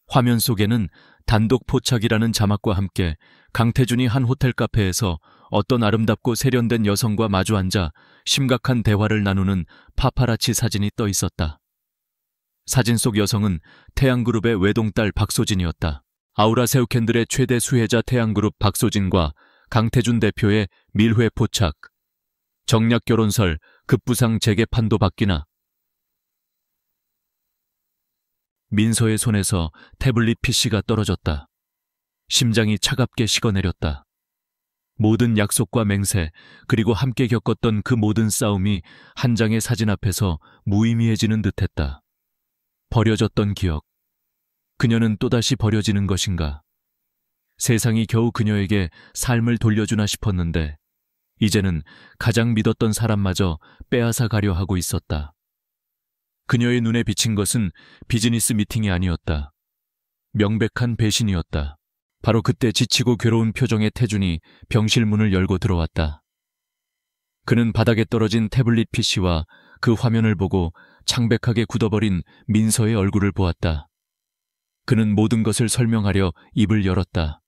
화면 속에는 단독 포착이라는 자막과 함께 강태준이 한 호텔 카페에서 어떤 아름답고 세련된 여성과 마주 앉아 심각한 대화를 나누는 파파라치 사진이 떠 있었다. 사진 속 여성은 태양그룹의 외동딸 박소진이었다. 아우라새우캔들의 최대 수혜자 태양그룹 박소진과 강태준 대표의 밀회 포착, 정략 결혼설, 급부상 재개판도 바뀌나. 민서의 손에서 태블릿 PC가 떨어졌다. 심장이 차갑게 식어내렸다. 모든 약속과 맹세, 그리고 함께 겪었던 그 모든 싸움이 한 장의 사진 앞에서 무의미해지는 듯했다. 버려졌던 기억. 그녀는 또다시 버려지는 것인가? 세상이 겨우 그녀에게 삶을 돌려주나 싶었는데 이제는 가장 믿었던 사람마저 빼앗아 가려 하고 있었다. 그녀의 눈에 비친 것은 비즈니스 미팅이 아니었다. 명백한 배신이었다. 바로 그때 지치고 괴로운 표정의 태준이 병실 문을 열고 들어왔다. 그는 바닥에 떨어진 태블릿 PC와 그 화면을 보고 창백하게 굳어버린 민서의 얼굴을 보았다. 그는 모든 것을 설명하려 입을 열었다.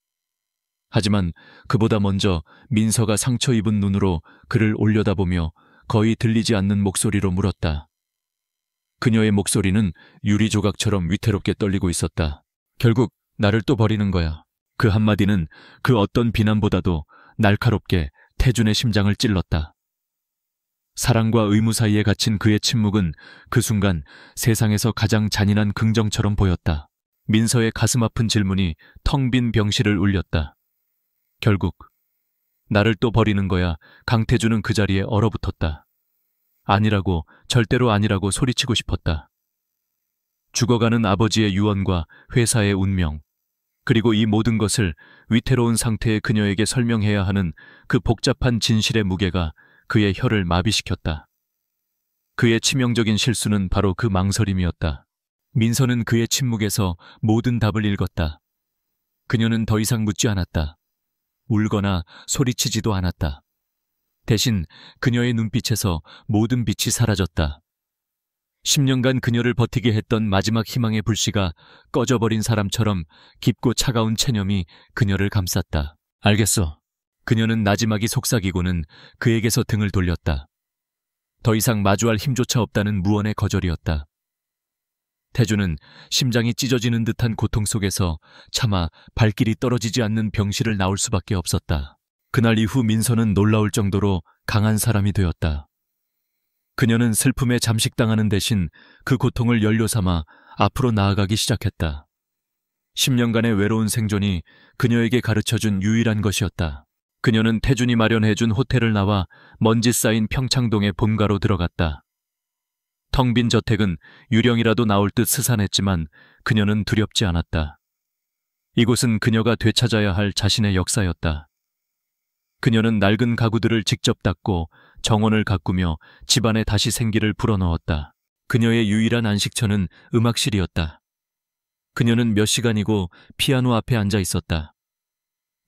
하지만 그보다 먼저 민서가 상처 입은 눈으로 그를 올려다보며 거의 들리지 않는 목소리로 물었다. 그녀의 목소리는 유리 조각처럼 위태롭게 떨리고 있었다. 결국 나를 또 버리는 거야. 그 한마디는 그 어떤 비난보다도 날카롭게 태준의 심장을 찔렀다. 사랑과 의무 사이에 갇힌 그의 침묵은 그 순간 세상에서 가장 잔인한 긍정처럼 보였다. 민서의 가슴 아픈 질문이 텅 빈 병실을 울렸다. 결국 나를 또 버리는 거야. 강태준은 그 자리에 얼어붙었다. 아니라고, 절대로 아니라고 소리치고 싶었다. 죽어가는 아버지의 유언과 회사의 운명, 그리고 이 모든 것을 위태로운 상태의 그녀에게 설명해야 하는 그 복잡한 진실의 무게가 그의 혀를 마비시켰다. 그의 치명적인 실수는 바로 그 망설임이었다. 민서는 그의 침묵에서 모든 답을 읽었다. 그녀는 더 이상 묻지 않았다. 울거나 소리치지도 않았다. 대신 그녀의 눈빛에서 모든 빛이 사라졌다. 10년간 그녀를 버티게 했던 마지막 희망의 불씨가 꺼져버린 사람처럼 깊고 차가운 체념이 그녀를 감쌌다. 알겠어. 그녀는 나지막이 속삭이고는 그에게서 등을 돌렸다. 더 이상 마주할 힘조차 없다는 무언의 거절이었다. 태준은 심장이 찢어지는 듯한 고통 속에서 차마 발길이 떨어지지 않는 병실을 나올 수밖에 없었다. 그날 이후 민서는 놀라울 정도로 강한 사람이 되었다. 그녀는 슬픔에 잠식당하는 대신 그 고통을 연료 삼아 앞으로 나아가기 시작했다. 10년간의 외로운 생존이 그녀에게 가르쳐준 유일한 것이었다. 그녀는 태준이 마련해준 호텔을 나와 먼지 쌓인 평창동의 본가로 들어갔다. 텅 빈 저택은 유령이라도 나올 듯 스산했지만 그녀는 두렵지 않았다. 이곳은 그녀가 되찾아야 할 자신의 역사였다. 그녀는 낡은 가구들을 직접 닦고 정원을 가꾸며 집안에 다시 생기를 불어넣었다. 그녀의 유일한 안식처는 음악실이었다. 그녀는 몇 시간이고 피아노 앞에 앉아 있었다.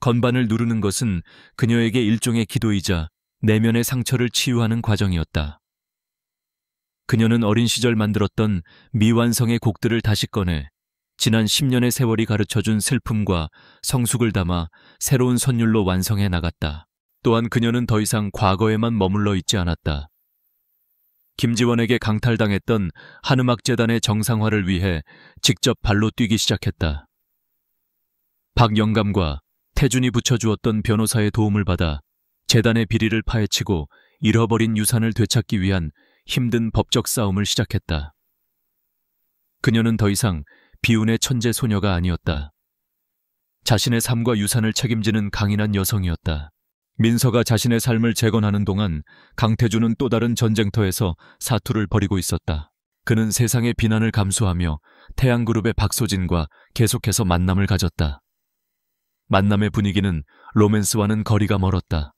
건반을 누르는 것은 그녀에게 일종의 기도이자 내면의 상처를 치유하는 과정이었다. 그녀는 어린 시절 만들었던 미완성의 곡들을 다시 꺼내 지난 10년의 세월이 가르쳐준 슬픔과 성숙을 담아 새로운 선율로 완성해 나갔다. 또한 그녀는 더 이상 과거에만 머물러 있지 않았다. 김지원에게 강탈당했던 한음악재단의 정상화를 위해 직접 발로 뛰기 시작했다. 박 영감과 태준이 붙여주었던 변호사의 도움을 받아 재단의 비리를 파헤치고 잃어버린 유산을 되찾기 위한 힘든 법적 싸움을 시작했다. 그녀는 더 이상 비운의 천재 소녀가 아니었다. 자신의 삶과 유산을 책임지는 강인한 여성이었다. 민서가 자신의 삶을 재건하는 동안 강태준은 또 다른 전쟁터에서 사투를 벌이고 있었다. 그는 세상의 비난을 감수하며 태양그룹의 박소진과 계속해서 만남을 가졌다. 만남의 분위기는 로맨스와는 거리가 멀었다.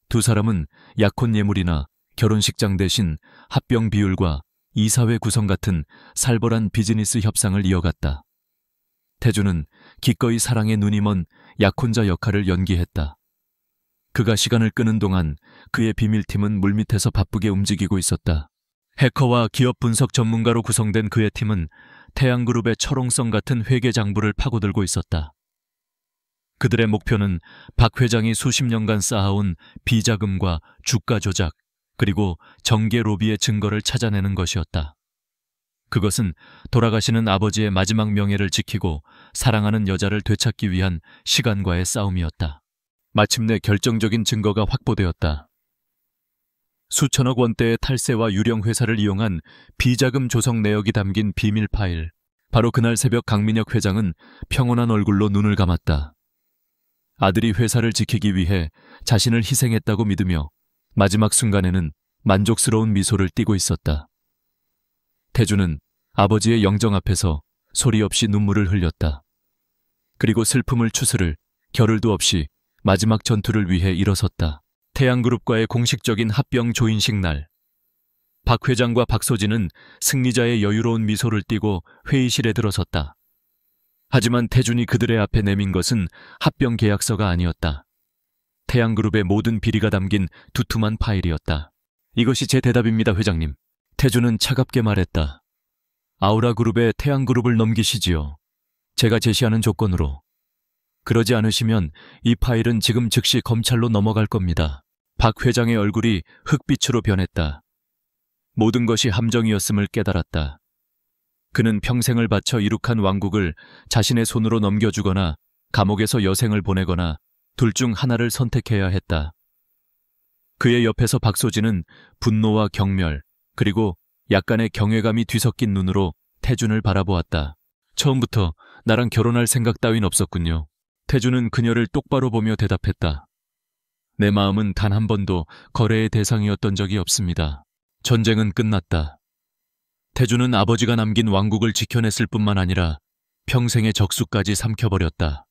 두 사람은 약혼 예물이나 결혼식장 대신 합병 비율과 이사회 구성 같은 살벌한 비즈니스 협상을 이어갔다. 태준은 기꺼이 사랑에 눈이 먼 약혼자 역할을 연기했다. 그가 시간을 끄는 동안 그의 비밀팀은 물밑에서 바쁘게 움직이고 있었다. 해커와 기업 분석 전문가로 구성된 그의 팀은 태양그룹의 철옹성 같은 회계 장부를 파고들고 있었다. 그들의 목표는 박 회장이 수십 년간 쌓아온 비자금과 주가 조작, 그리고 정계 로비의 증거를 찾아내는 것이었다. 그것은 돌아가시는 아버지의 마지막 명예를 지키고 사랑하는 여자를 되찾기 위한 시간과의 싸움이었다. 마침내 결정적인 증거가 확보되었다. 수천억 원대의 탈세와 유령 회사를 이용한 비자금 조성 내역이 담긴 비밀 파일. 바로 그날 새벽 강민혁 회장은 평온한 얼굴로 눈을 감았다. 아들이 회사를 지키기 위해 자신을 희생했다고 믿으며 마지막 순간에는 만족스러운 미소를 띠고 있었다. 태준은 아버지의 영정 앞에서 소리 없이 눈물을 흘렸다. 그리고 슬픔을 추스를 겨를도 없이 마지막 전투를 위해 일어섰다. 태양그룹과의 공식적인 합병 조인식 날. 박 회장과 박소진은 승리자의 여유로운 미소를 띠고 회의실에 들어섰다. 하지만 태준이 그들의 앞에 내민 것은 합병 계약서가 아니었다. 태양그룹의 모든 비리가 담긴 두툼한 파일이었다. 이것이 제 대답입니다, 회장님. 태준은 차갑게 말했다. 아우라그룹에 태양그룹을 넘기시지요. 제가 제시하는 조건으로. 그러지 않으시면 이 파일은 지금 즉시 검찰로 넘어갈 겁니다. 박 회장의 얼굴이 흑빛으로 변했다. 모든 것이 함정이었음을 깨달았다. 그는 평생을 바쳐 이룩한 왕국을 자신의 손으로 넘겨주거나 감옥에서 여생을 보내거나 둘 중 하나를 선택해야 했다. 그의 옆에서 박소진은 분노와 경멸, 그리고 약간의 경외감이 뒤섞인 눈으로 태준을 바라보았다. 처음부터 나랑 결혼할 생각 따윈 없었군요. 태준은 그녀를 똑바로 보며 대답했다. 내 마음은 단 한 번도 거래의 대상이었던 적이 없습니다. 전쟁은 끝났다. 태준은 아버지가 남긴 왕국을 지켜냈을 뿐만 아니라 평생의 적수까지 삼켜버렸다.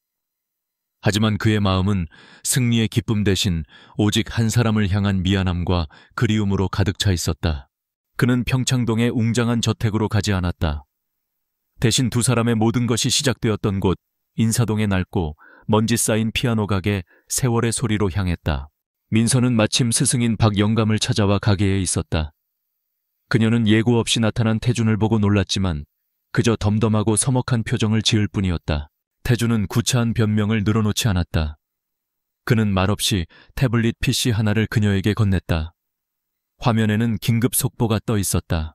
하지만 그의 마음은 승리의 기쁨 대신 오직 한 사람을 향한 미안함과 그리움으로 가득 차 있었다. 그는 평창동의 웅장한 저택으로 가지 않았다. 대신 두 사람의 모든 것이 시작되었던 곳 인사동의 낡고 먼지 쌓인 피아노 가게 세월의 소리로 향했다. 민서는 마침 스승인 박 영감을 찾아와 가게에 있었다. 그녀는 예고 없이 나타난 태준을 보고 놀랐지만 그저 덤덤하고 서먹한 표정을 지을 뿐이었다. 태준은 구차한 변명을 늘어놓지 않았다. 그는 말없이 태블릿 PC 하나를 그녀에게 건넸다. 화면에는 긴급 속보가 떠 있었다.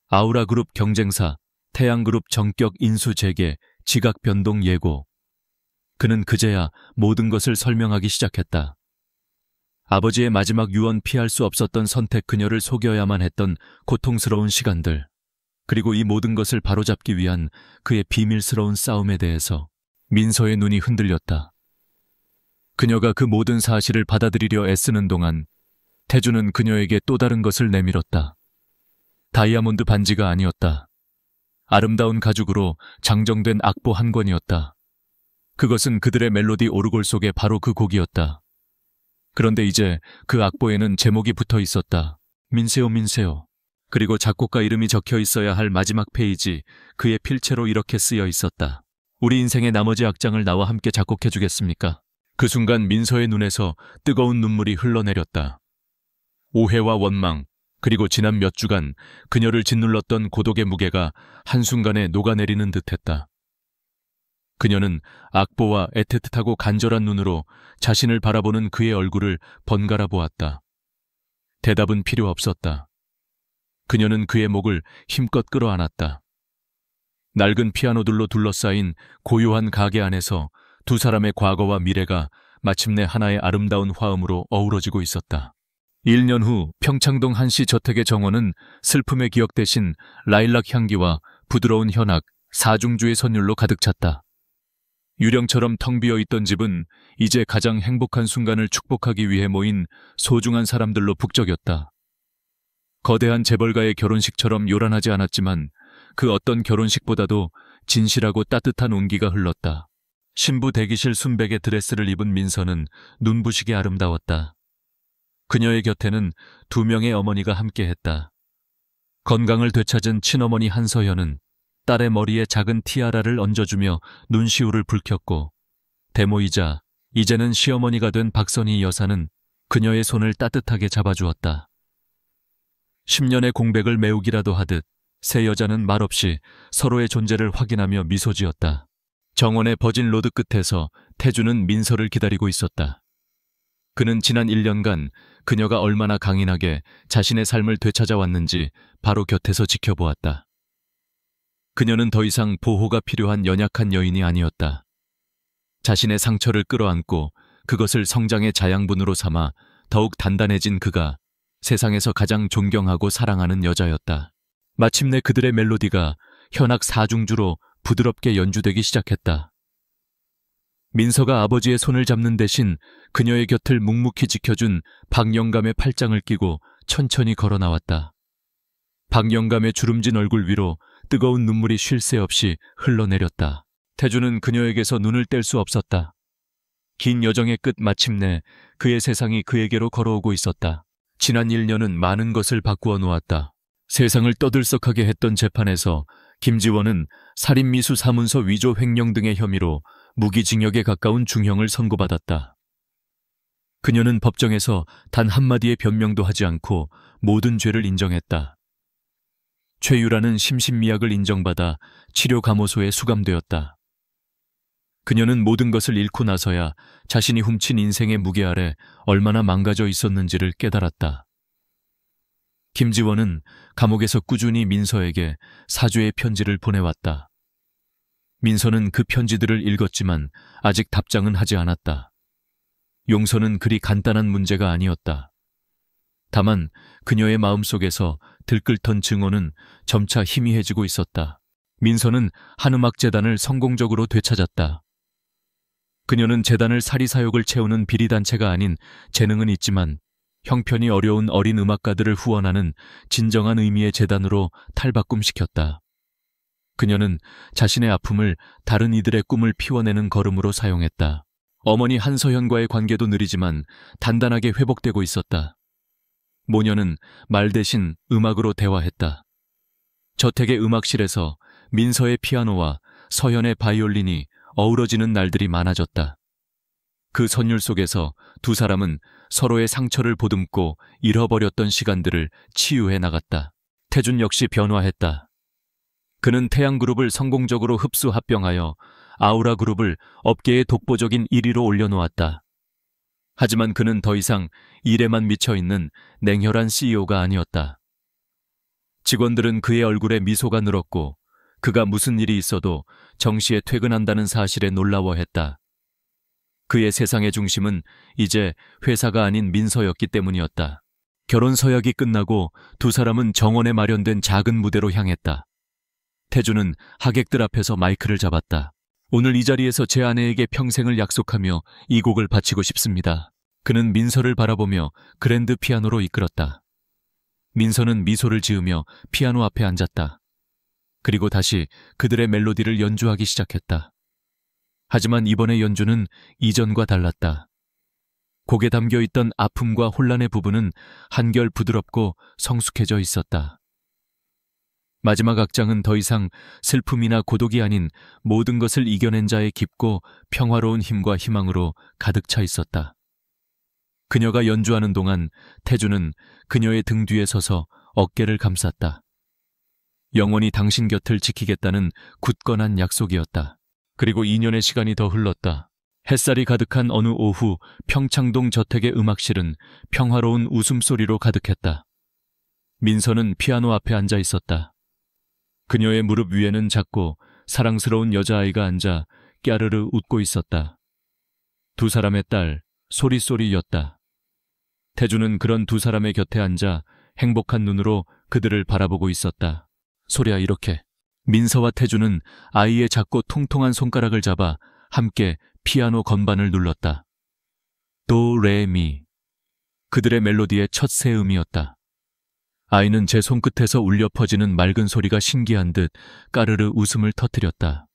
아우라그룹 경쟁사, 태양그룹 정격 인수 재개, 지각 변동 예고. 그는 그제야 모든 것을 설명하기 시작했다. 아버지의 마지막 유언 피할 수 없었던 선택 그녀를 속여야만 했던 고통스러운 시간들, 그리고 이 모든 것을 바로잡기 위한 그의 비밀스러운 싸움에 대해서 민서의 눈이 흔들렸다. 그녀가 그 모든 사실을 받아들이려 애쓰는 동안 태준은 그녀에게 또 다른 것을 내밀었다. 다이아몬드 반지가 아니었다. 아름다운 가죽으로 장정된 악보 한 권이었다. 그것은 그들의 멜로디 오르골 속에 바로 그 곡이었다. 그런데 이제 그 악보에는 제목이 붙어 있었다. 민세요, 민세요. 그리고 작곡가 이름이 적혀 있어야 할 마지막 페이지, 그의 필체로 이렇게 쓰여 있었다. 우리 인생의 나머지 악장을 나와 함께 작곡해 주겠습니까? 그 순간 민서의 눈에서 뜨거운 눈물이 흘러내렸다. 오해와 원망, 그리고 지난 몇 주간 그녀를 짓눌렀던 고독의 무게가 한순간에 녹아내리는 듯했다. 그녀는 악보와 애틋하고 간절한 눈으로 자신을 바라보는 그의 얼굴을 번갈아 보았다. 대답은 필요 없었다. 그녀는 그의 목을 힘껏 끌어안았다. 낡은 피아노들로 둘러싸인 고요한 가게 안에서 두 사람의 과거와 미래가 마침내 하나의 아름다운 화음으로 어우러지고 있었다. 1년 후 평창동 한씨 저택의 정원은 슬픔의 기억 대신 라일락 향기와 부드러운 현악, 사중주의 선율로 가득 찼다. 유령처럼 텅 비어 있던 집은 이제 가장 행복한 순간을 축복하기 위해 모인 소중한 사람들로 북적였다. 거대한 재벌가의 결혼식처럼 요란하지 않았지만 그 어떤 결혼식보다도 진실하고 따뜻한 온기가 흘렀다. 신부 대기실 순백의 드레스를 입은 민서는 눈부시게 아름다웠다. 그녀의 곁에는 2명의 어머니가 함께했다. 건강을 되찾은 친어머니 한서연은 딸의 머리에 작은 티아라를 얹어주며 눈시울을 붉혔고, 대모이자 이제는 시어머니가 된 박선희 여사는 그녀의 손을 따뜻하게 잡아주었다. 10년의 공백을 메우기라도 하듯 세 여자는 말없이 서로의 존재를 확인하며 미소 지었다. 정원의 버진 로드 끝에서 태주는 민서를 기다리고 있었다. 그는 지난 1년간 그녀가 얼마나 강인하게 자신의 삶을 되찾아왔는지 바로 곁에서 지켜보았다. 그녀는 더 이상 보호가 필요한 연약한 여인이 아니었다. 자신의 상처를 끌어안고 그것을 성장의 자양분으로 삼아 더욱 단단해진 그가 세상에서 가장 존경하고 사랑하는 여자였다. 마침내 그들의 멜로디가 현악 사중주로 부드럽게 연주되기 시작했다. 민서가 아버지의 손을 잡는 대신 그녀의 곁을 묵묵히 지켜준 박영감의 팔짱을 끼고 천천히 걸어 나왔다. 박영감의 주름진 얼굴 위로 뜨거운 눈물이 쉴 새 없이 흘러내렸다. 태주는 그녀에게서 눈을 뗄 수 없었다. 긴 여정의 끝 마침내 그의 세상이 그에게로 걸어오고 있었다. 지난 1년은 많은 것을 바꾸어 놓았다. 세상을 떠들썩하게 했던 재판에서 김지원은 살인미수 사문서 위조 횡령 등의 혐의로 무기징역에 가까운 중형을 선고받았다. 그녀는 법정에서 단 한마디의 변명도 하지 않고 모든 죄를 인정했다. 최유라는 심신미약을 인정받아 치료감호소에 수감되었다. 그녀는 모든 것을 잃고 나서야 자신이 훔친 인생의 무게 아래 얼마나 망가져 있었는지를 깨달았다. 김지원은 감옥에서 꾸준히 민서에게 사죄의 편지를 보내왔다. 민서는 그 편지들을 읽었지만 아직 답장은 하지 않았다. 용서는 그리 간단한 문제가 아니었다. 다만 그녀의 마음속에서 들끓던 증오는 점차 희미해지고 있었다. 민서는 한음악재단을 성공적으로 되찾았다. 그녀는 재단을 사리사욕을 채우는 비리단체가 아닌 재능은 있지만 형편이 어려운 어린 음악가들을 후원하는 진정한 의미의 재단으로 탈바꿈시켰다. 그녀는 자신의 아픔을 다른 이들의 꿈을 피워내는 걸음으로 사용했다. 어머니 한서연과의 관계도 느리지만 단단하게 회복되고 있었다. 모녀는 말 대신 음악으로 대화했다. 저택의 음악실에서 민서의 피아노와 서연의 바이올린이 어우러지는 날들이 많아졌다. 그 선율 속에서 두 사람은 서로의 상처를 보듬고 잃어버렸던 시간들을 치유해 나갔다. 태준 역시 변화했다. 그는 태양그룹을 성공적으로 흡수 합병하여 아우라그룹을 업계의 독보적인 1위로 올려놓았다. 하지만 그는 더 이상 일에만 미쳐있는 냉혈한 CEO가 아니었다. 직원들은 그의 얼굴에 미소가 늘었고 그가 무슨 일이 있어도 정시에 퇴근한다는 사실에 놀라워했다. 그의 세상의 중심은 이제 회사가 아닌 민서였기 때문이었다. 결혼 서약이 끝나고 두 사람은 정원에 마련된 작은 무대로 향했다. 태주는 하객들 앞에서 마이크를 잡았다. 오늘 이 자리에서 제 아내에게 평생을 약속하며 이 곡을 바치고 싶습니다. 그는 민서를 바라보며 그랜드 피아노로 이끌었다. 민서는 미소를 지으며 피아노 앞에 앉았다. 그리고 다시 그들의 멜로디를 연주하기 시작했다. 하지만 이번의 연주는 이전과 달랐다. 곡에 담겨있던 아픔과 혼란의 부분은 한결 부드럽고 성숙해져 있었다. 마지막 악장은 더 이상 슬픔이나 고독이 아닌 모든 것을 이겨낸 자의 깊고 평화로운 힘과 희망으로 가득 차 있었다. 그녀가 연주하는 동안 태주는 그녀의 등 뒤에 서서 어깨를 감쌌다. 영원히 당신 곁을 지키겠다는 굳건한 약속이었다. 그리고 2년의 시간이 더 흘렀다. 햇살이 가득한 어느 오후 평창동 저택의 음악실은 평화로운 웃음소리로 가득했다. 민서는 피아노 앞에 앉아 있었다. 그녀의 무릎 위에는 작고 사랑스러운 여자아이가 앉아 깨르르 웃고 있었다. 두 사람의 딸, 소리소리였다. 태주는 그런 두 사람의 곁에 앉아 행복한 눈으로 그들을 바라보고 있었다. 소리야, 이렇게. 민서와 태주는 아이의 작고 통통한 손가락을 잡아 함께 피아노 건반을 눌렀다. 도, 레, 미. 그들의 멜로디의 첫 세음이었다. 아이는 제 손끝에서 울려 퍼지는 맑은 소리가 신기한 듯 까르르 웃음을 터뜨렸다.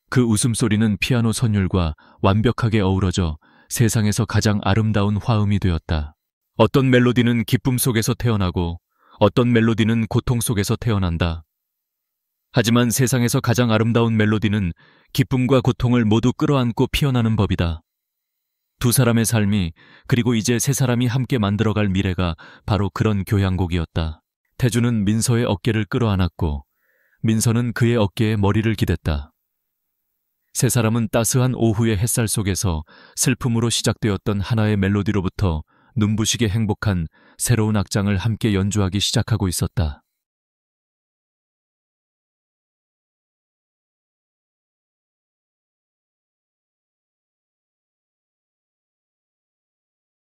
그 웃음소리는 피아노 선율과 완벽하게 어우러져 세상에서 가장 아름다운 화음이 되었다. 어떤 멜로디는 기쁨 속에서 태어나고 어떤 멜로디는 고통 속에서 태어난다. 하지만 세상에서 가장 아름다운 멜로디는 기쁨과 고통을 모두 끌어안고 피어나는 법이다. 두 사람의 삶이, 그리고 이제 세 사람이 함께 만들어갈 미래가 바로 그런 교향곡이었다. 태주는 민서의 어깨를 끌어안았고 민서는 그의 어깨에 머리를 기댔다. 세 사람은 따스한 오후의 햇살 속에서 슬픔으로 시작되었던 하나의 멜로디로부터 눈부시게 행복한 새로운 악장을 함께 연주하기 시작하고 있었다.